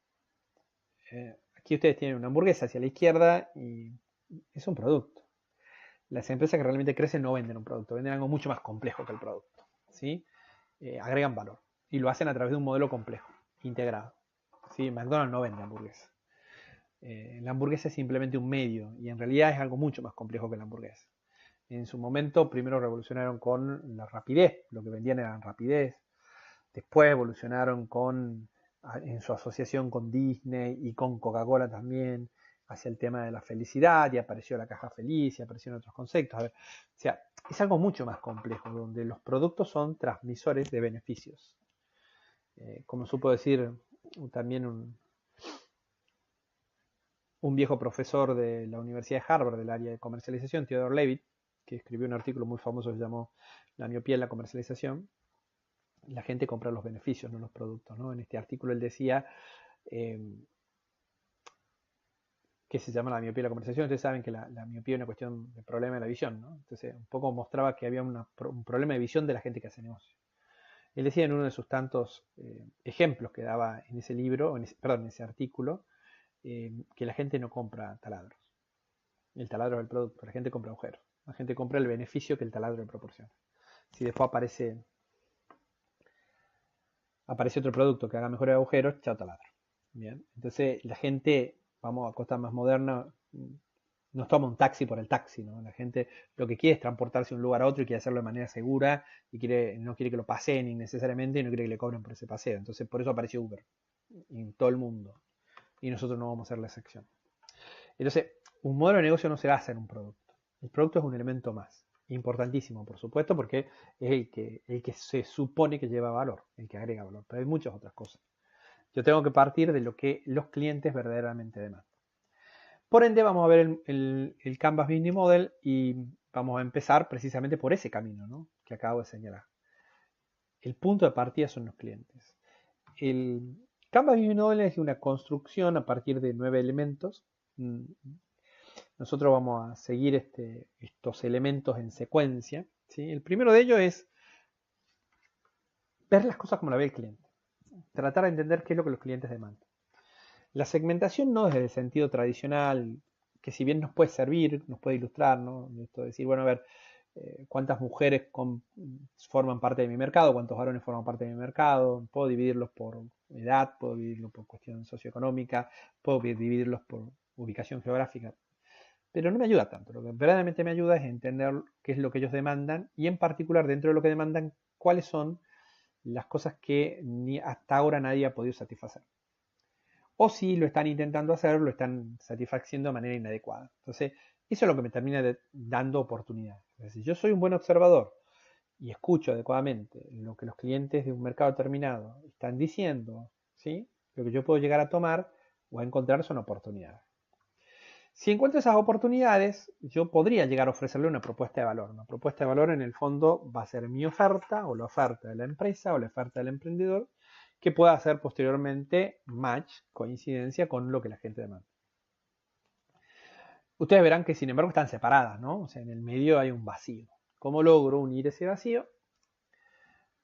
Aquí ustedes tienen una hamburguesa hacia la izquierda y es un producto. Las empresas que realmente crecen no venden un producto, venden algo mucho más complejo que el producto, ¿sí? Agregan valor y lo hacen a través de un modelo complejo, integrado, ¿sí? McDonald's no vende hamburguesa. La hamburguesa es simplemente un medio y en realidad es algo mucho más complejo que la hamburguesa. En su momento primero revolucionaron con la rapidez, lo que vendían era rapidez, después evolucionaron en su asociación con Disney y con Coca-Cola también, hacia el tema de la felicidad, y apareció la caja feliz y aparecieron otros conceptos. O sea, es algo mucho más complejo, donde los productos son transmisores de beneficios. Como supo decir también un viejo profesor de la Universidad de Harvard del área de comercialización, Theodore Levitt, que escribió un artículo muy famoso que se llamó La miopía en la comercialización. La gente compra los beneficios, no los productos, ¿no? En este artículo él decía que se llama la miopía de la conversación. Ustedes saben que la miopía es una cuestión de problema de la visión, ¿no? Entonces, un poco mostraba que había un problema de visión de la gente que hace negocio. Él decía en uno de sus tantos ejemplos que daba en ese libro, en ese artículo, que la gente no compra taladros. El taladro es el producto, la gente compra agujeros. La gente compra el beneficio que el taladro le proporciona. Si después aparece otro producto que haga mejores agujeros, chao taladro. Bien, entonces la gente, vamos a cosas más modernas, nos toma un taxi por el taxi, ¿no? La gente lo que quiere es transportarse de un lugar a otro y quiere hacerlo de manera segura y no quiere que lo paseen innecesariamente y no quiere que le cobren por ese paseo. Entonces por eso apareció Uber en todo el mundo y nosotros no vamos a ser la excepción. Entonces, un modelo de negocio no se basa en un producto. El producto es un elemento más, importantísimo por supuesto, porque es el que se supone que lleva valor, el que agrega valor, pero hay muchas otras cosas. Yo tengo que partir de lo que los clientes verdaderamente demandan. Por ende, vamos a ver el Canvas Business Model y vamos a empezar precisamente por ese camino, ¿no?, que acabo de señalar. El punto de partida son los clientes. El Canvas Business Model es una construcción a partir de 9 elementos. Nosotros vamos a seguir estos elementos en secuencia, ¿sí? El primero de ellos es ver las cosas como la ve el cliente. Tratar de entender qué es lo que los clientes demandan. La segmentación no es el sentido tradicional, que si bien nos puede servir, nos puede ilustrar, ¿no? Esto de decir, bueno, a ver, cuántas mujeres forman parte de mi mercado, cuántos varones forman parte de mi mercado, puedo dividirlos por edad, puedo dividirlos por cuestión socioeconómica, puedo dividirlos por ubicación geográfica, pero no me ayuda tanto. Lo que verdaderamente me ayuda es entender qué es lo que ellos demandan y en particular dentro de lo que demandan, cuáles son las cosas que hasta ahora nadie ha podido satisfacer. O si lo están intentando hacer, lo están satisfaciendo de manera inadecuada. Entonces, eso es lo que me termina dando oportunidades. Es decir, yo soy un buen observador y escucho adecuadamente lo que los clientes de un mercado determinado están diciendo, ¿sí? Lo que yo puedo llegar a tomar o a encontrar son oportunidades. Si encuentro esas oportunidades, yo podría llegar a ofrecerle una propuesta de valor. Una propuesta de valor en el fondo va a ser mi oferta o la oferta de la empresa o la oferta del emprendedor, que pueda hacer posteriormente match, coincidencia con lo que la gente demanda. Ustedes verán que sin embargo están separadas, ¿no? O sea, en el medio hay un vacío. ¿Cómo logro unir ese vacío?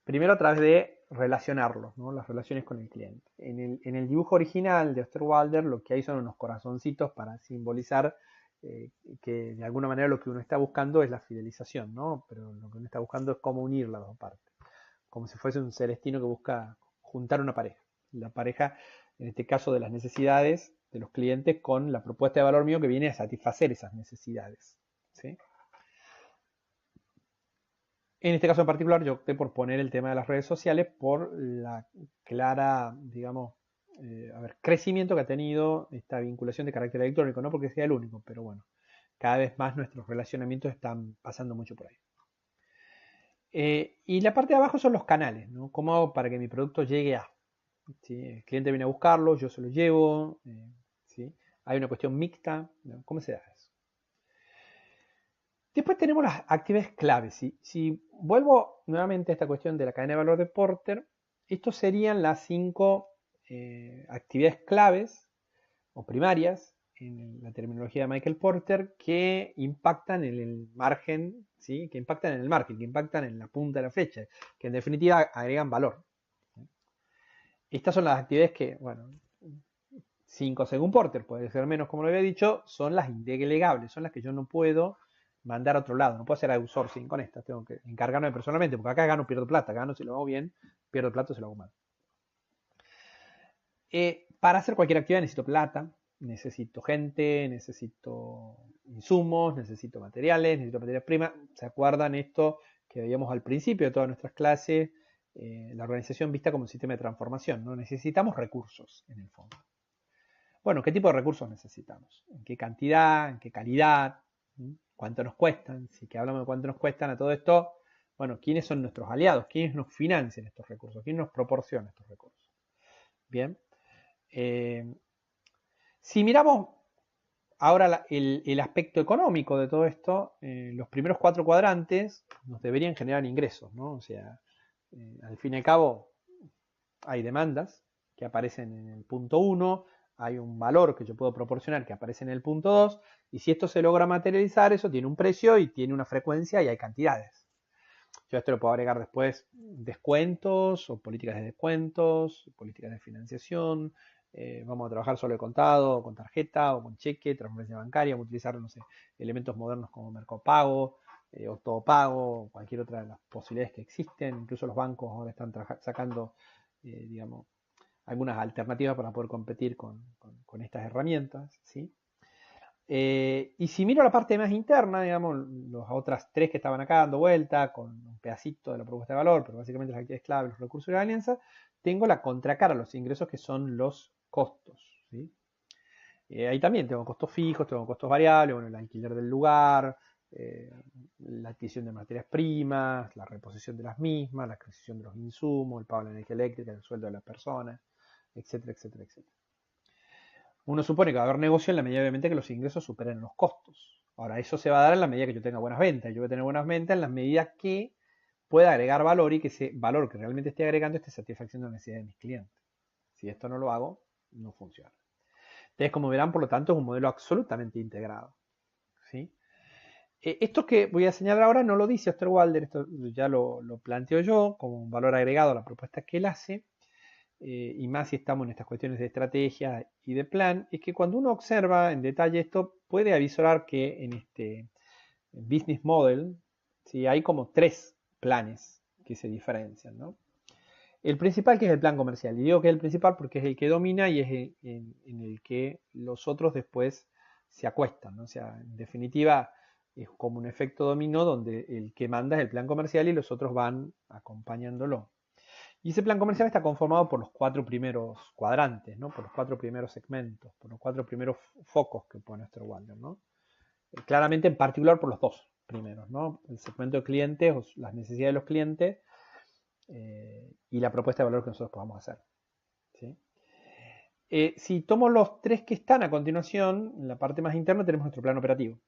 Primero a través de relacionarlos, ¿no? Las relaciones con el cliente. En el dibujo original de Osterwalder lo que hay son unos corazoncitos para simbolizar que de alguna manera lo que uno está buscando es la fidelización, ¿no? Pero lo que uno está buscando es cómo unir las dos partes, como si fuese un celestino que busca juntar una pareja. La pareja, en este caso, de las necesidades de los clientes con la propuesta de valor mío que viene a satisfacer esas necesidades, ¿sí? En este caso en particular yo opté por poner el tema de las redes sociales por la clara, digamos, crecimiento que ha tenido esta vinculación de carácter electrónico, no porque sea el único, pero bueno, cada vez más nuestros relacionamientos están pasando mucho por ahí. Y la parte de abajo son los canales, ¿no? ¿Cómo hago para que mi producto llegue a? ¿Sí? El cliente viene a buscarlo, yo se lo llevo, ¿sí? Hay una cuestión mixta, ¿no? ¿Cómo se da eso? Después tenemos las actividades claves. Si vuelvo nuevamente a esta cuestión de la cadena de valor de Porter, estos serían las 5 actividades claves o primarias en la terminología de Michael Porter que impactan en el margen, ¿sí? Que impactan en el margen, que impactan en la punta de la flecha, que en definitiva agregan valor. Estas son las actividades que, bueno, 5 según Porter, puede ser menos como lo había dicho, son las indelegables, son las que yo no puedo mandar a otro lado, no puedo hacer outsourcing con estas, tengo que encargarme personalmente, porque acá gano, pierdo plata, gano si lo hago bien, pierdo plata si lo hago mal. Para hacer cualquier actividad necesito plata, necesito gente, necesito insumos, necesito materiales primas. ¿Se acuerdan esto que veíamos al principio de todas nuestras clases? La organización vista como un sistema de transformación, ¿no? Necesitamos recursos en el fondo. Bueno, ¿qué tipo de recursos necesitamos? ¿En qué cantidad? ¿En qué calidad? ¿Cuánto nos cuestan? Si que hablamos de cuánto nos cuestan a todo esto, bueno, ¿quiénes son nuestros aliados? ¿Quiénes nos financian estos recursos? ¿Quién nos proporciona estos recursos? Bien. Si miramos ahora el aspecto económico de todo esto, los primeros 4 cuadrantes nos deberían generar ingresos, ¿no? O sea, al fin y al cabo hay demandas que aparecen en el punto 1, hay un valor que yo puedo proporcionar que aparece en el punto 2, y si esto se logra materializar, eso tiene un precio y tiene una frecuencia y hay cantidades. Yo a esto le puedo agregar después descuentos o políticas de descuentos, políticas de financiación, vamos a trabajar solo de contado, con tarjeta o con cheque, transferencia bancaria, vamos a utilizar, no sé, elementos modernos como Mercado Pago, o Todo Pago, o cualquier otra de las posibilidades que existen. Incluso los bancos ahora están sacando, digamos, algunas alternativas para poder competir con estas herramientas, ¿sí? Y si miro la parte más interna, digamos, las otras 3 que estaban acá dando vuelta, con un pedacito de la propuesta de valor, pero básicamente las actividades clave, los recursos de la alianza, tengo la contracara a los ingresos que son los costos, ¿sí? Ahí también tengo costos fijos, tengo costos variables, bueno, el alquiler del lugar, la adquisición de materias primas, la reposición de las mismas, la adquisición de los insumos, el pago de la energía eléctrica, el sueldo de las personas, etcétera, etcétera, etcétera. Uno supone que va a haber negocio en la medida, obviamente, que los ingresos superen los costos. Ahora, eso se va a dar en la medida que yo tenga buenas ventas. Yo voy a tener buenas ventas en la medida que pueda agregar valor y que ese valor que realmente esté agregando esté satisfaciendo las necesidades de mis clientes. Si esto no lo hago, no funciona. Entonces, como verán, por lo tanto, es un modelo absolutamente integrado, ¿sí? Esto que voy a señalar ahora no lo dice Osterwalder, esto ya lo planteo yo como un valor agregado a la propuesta que él hace. Y más si estamos en estas cuestiones de estrategia y de plan, es que cuando uno observa en detalle esto, puede avisorar que en este business model, ¿sí? Hay como 3 planes que se diferencian, ¿no? El principal, que es el plan comercial, y digo que es el principal porque es el que domina y es en el que los otros después se acuestan, ¿no? O sea, en definitiva, es como un efecto dominó donde el que manda es el plan comercial y los otros van acompañándolo. Y ese plan comercial está conformado por los 4 primeros cuadrantes, ¿no? Por los 4 primeros segmentos, por los 4 primeros focos que pone Osterwalder, ¿no? Claramente, en particular, por los 2 primeros, ¿no? El segmento de clientes, o las necesidades de los clientes, y la propuesta de valor que nosotros podamos hacer, ¿sí? Si tomo los 3 que están a continuación, en la parte más interna tenemos nuestro plan operativo,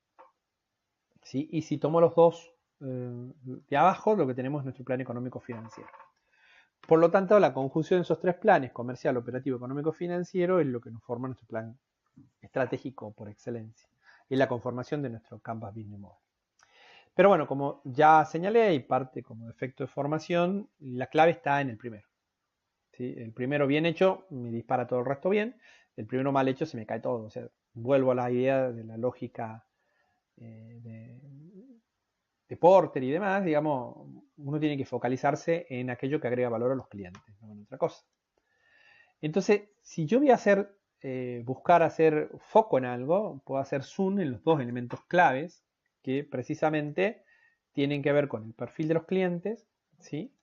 ¿sí? Y si tomo los 2 de abajo, lo que tenemos es nuestro plan económico financiero. Por lo tanto, la conjunción de esos 3 planes, comercial, operativo, económico, financiero, es lo que nos forma nuestro plan estratégico por excelencia. Es la conformación de nuestro Canvas Business Model. Pero bueno, como ya señalé, y parte como efecto de formación, la clave está en el primero, ¿sí? El primero bien hecho me dispara todo el resto bien, el primero mal hecho se me cae todo. O sea, vuelvo a la idea de la lógica de Porter y demás, digamos, uno tiene que focalizarse en aquello que agrega valor a los clientes, no en otra cosa. Entonces, si yo voy a buscar hacer foco en algo, puedo hacer zoom en los dos elementos claves que precisamente tienen que ver con el perfil de los clientes, ¿sí?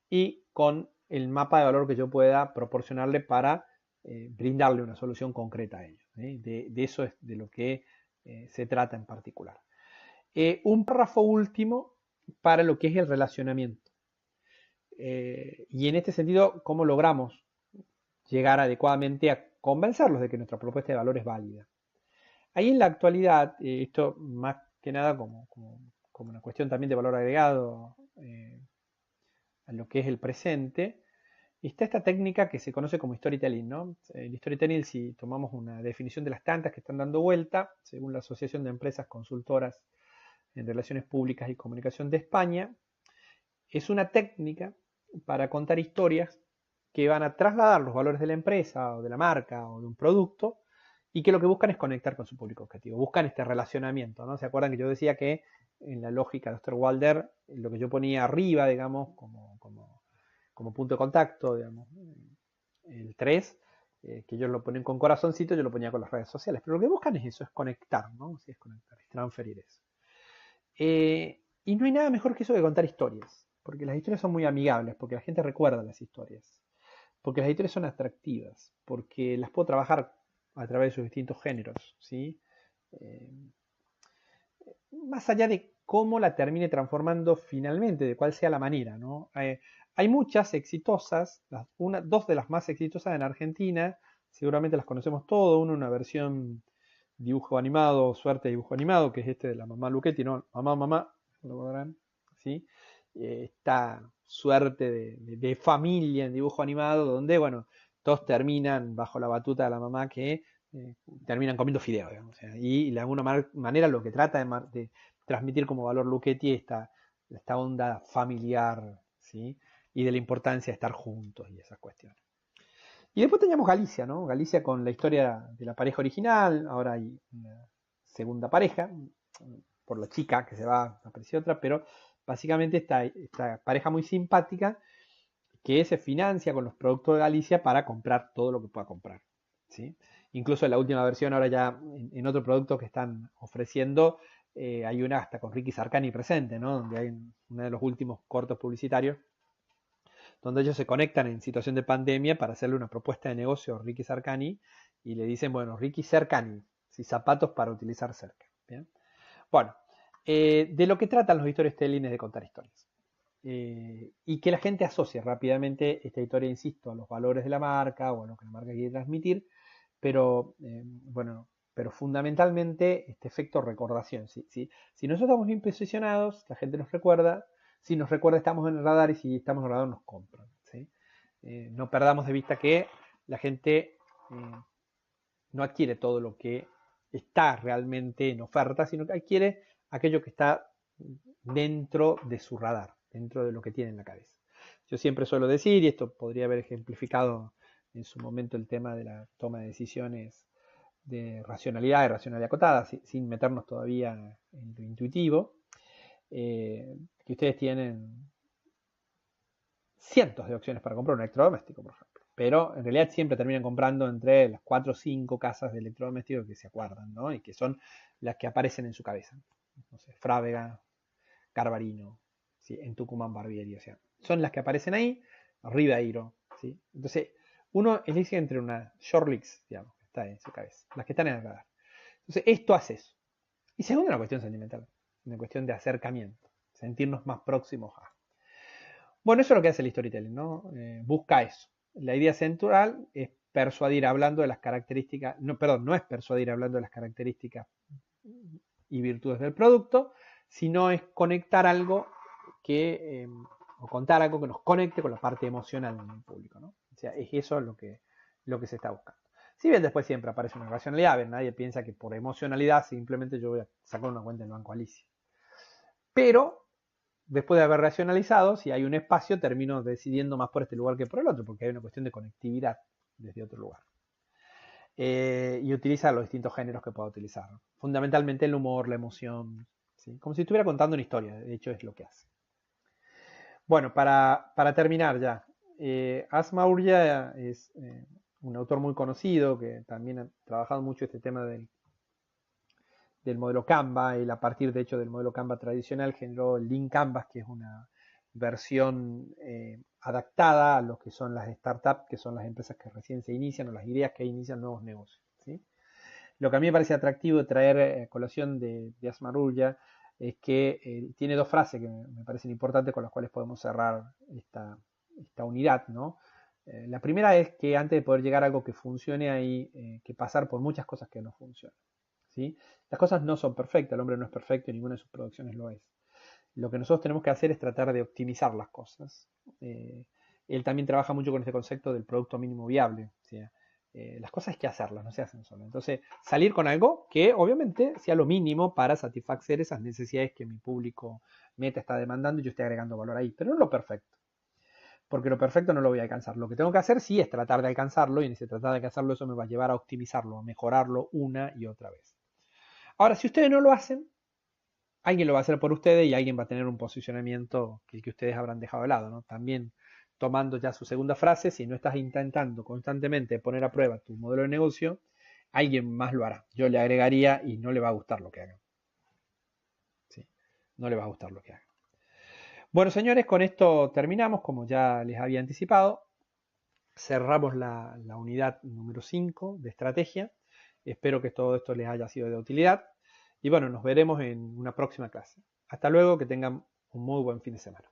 Y con el mapa de valor que yo pueda proporcionarle para brindarle una solución concreta a ellos. De eso es de lo que se trata en particular. Un párrafo último para lo que es el relacionamiento. Y en este sentido, ¿cómo logramos llegar adecuadamente a convencerlos de que nuestra propuesta de valor es válida? Ahí en la actualidad, esto más que nada como una cuestión también de valor agregado a lo que es el presente, está esta técnica que se conoce como storytelling, ¿no? El storytelling, si tomamos una definición de las tantas que están dando vuelta, según la Asociación de Empresas Consultoras en Relaciones Públicas y Comunicación de España, es una técnica para contar historias que van a trasladar los valores de la empresa o de la marca o de un producto y que lo que buscan es conectar con su público objetivo, buscan este relacionamiento, ¿no? ¿Se acuerdan que yo decía que en la lógica de Osterwalder lo que yo ponía arriba, digamos, como punto de contacto, digamos, el 3, que ellos lo ponen con corazoncito, yo lo ponía con las redes sociales, pero lo que buscan es eso, es conectar, ¿no? Sí, es conectar, es transferir eso. Y no hay nada mejor que eso de contar historias, porque las historias son muy amigables, porque la gente recuerda las historias, porque las historias son atractivas, porque las puedo trabajar a través de sus distintos géneros, ¿sí? Más allá de cómo la termine transformando finalmente, de cuál sea la manera, ¿no? Hay muchas exitosas, dos de las más exitosas en Argentina, seguramente las conocemos todos, una versión dibujo animado, suerte de dibujo animado, que es este de la mamá Luchetti, ¿no? Mamá, lo podrán, ¿sí? Esta suerte de familia en dibujo animado, donde, bueno, todos terminan bajo la batuta de la mamá que terminan comiendo fideos, digamos, y de alguna manera lo que trata de transmitir como valor Luchetti esta onda familiar, ¿sí? Y de la importancia de estar juntos y esas cuestiones. Y después teníamos Galicia, ¿no? Galicia con la historia de la pareja original, ahora hay una segunda pareja, por la chica que se va, apareció otra, pero básicamente esta pareja muy simpática que se financia con los productos de Galicia para comprar todo lo que pueda comprar, ¿sí? Incluso en la última versión, ahora ya en otro producto que están ofreciendo, hay una hasta con Ricky Sarkany presente, ¿no? Donde hay uno de los últimos cortos publicitarios donde ellos se conectan en situación de pandemia para hacerle una propuesta de negocio a Ricky Sarkany y le dicen, bueno, Ricky Sarkany, si zapatos para utilizar cerca. ¿Bien? Bueno, de lo que tratan los storytelling es de contar historias. Y que la gente asocie rápidamente esta historia, insisto, a los valores de la marca o a lo que la marca quiere transmitir, pero pero fundamentalmente este efecto recordación. Si nosotros estamos bien posicionados, la gente nos recuerda, si nos recuerda estamos en el radar y si estamos en el radar nos compran, ¿sí? No perdamos de vista que la gente no adquiere todo lo que está realmente en oferta, sino que adquiere aquello que está dentro de su radar, dentro de lo que tiene en la cabeza. Yo siempre suelo decir, y esto podría haber ejemplificado en su momento el tema de la toma de decisiones de racionalidad y racionalidad acotada, sin meternos todavía en lo intuitivo, que ustedes tienen cientos de opciones para comprar un electrodoméstico, por ejemplo. Pero en realidad siempre terminan comprando entre las 4 o 5 casas de electrodomésticos que se acuerdan, ¿no? Y que son las que aparecen en su cabeza. No sé, Frávega, Carbarino, ¿sí? En Tucumán, Barbieri, o sea, son las que aparecen ahí, Ribeiro, ¿sí? Entonces, uno elige entre una Shorlix, digamos, que está en su cabeza, las que están en el radar. Entonces, esto hace eso. Y segundo, una cuestión sentimental, una cuestión de acercamiento, sentirnos más próximos a. Bueno, eso es lo que hace el storytelling, ¿no? Busca eso. La idea central es persuadir hablando de las características, no es persuadir hablando de las características y virtudes del producto, sino es conectar algo o contar algo que nos conecte con la parte emocional del público, ¿no? O sea, es eso lo que se está buscando. Si bien después siempre aparece una racionalidad, nadie piensa que por emocionalidad simplemente yo voy a sacar una cuenta en el Banco Alicia. Pero después de haber racionalizado, si hay un espacio, termino decidiendo más por este lugar que por el otro, porque hay una cuestión de conectividad desde otro lugar. y utiliza los distintos géneros que pueda utilizar. Fundamentalmente el humor, la emoción, ¿sí? Como si estuviera contando una historia, de hecho es lo que hace. Bueno, para terminar ya, Asmaurya es un autor muy conocido que también ha trabajado mucho este tema del modelo Canva. Él, a partir de hecho del modelo Canva tradicional, generó el Lean Canvas, que es una versión adaptada a lo que son las startups, que son las empresas que recién se inician o las ideas que inician nuevos negocios, ¿sí? Lo que a mí me parece atractivo de traer a colación de Asmaurya es que tiene dos frases que me parecen importantes con las cuales podemos cerrar esta unidad, ¿no? La primera es que antes de poder llegar a algo que funcione hay que pasar por muchas cosas que no funcionan, ¿sí? Las cosas no son perfectas, el hombre no es perfecto y ninguna de sus producciones lo es. Lo que nosotros tenemos que hacer es tratar de optimizar las cosas. Él también trabaja mucho con este concepto del producto mínimo viable, ¿sí? Las cosas hay que hacerlas, no se hacen solo. Entonces, salir con algo que obviamente sea lo mínimo para satisfacer esas necesidades que mi público meta está demandando y yo estoy agregando valor ahí, pero no lo perfecto, porque lo perfecto no lo voy a alcanzar. Lo que tengo que hacer sí es tratar de alcanzarlo, y en ese tratar de alcanzarlo eso me va a llevar a optimizarlo, a mejorarlo una y otra vez. Ahora, si ustedes no lo hacen, alguien lo va a hacer por ustedes y alguien va a tener un posicionamiento que ustedes habrán dejado de lado, ¿no? También tomando ya su segunda frase, si no estás intentando constantemente poner a prueba tu modelo de negocio, alguien más lo hará. Yo le agregaría y no le va a gustar lo que hagan. ¿Sí? No le va a gustar lo que hagan. Bueno, señores, con esto terminamos, como ya les había anticipado. Cerramos la unidad número 5 de estrategia. Espero que todo esto les haya sido de utilidad. Y bueno, nos veremos en una próxima clase. Hasta luego, que tengan un muy buen fin de semana.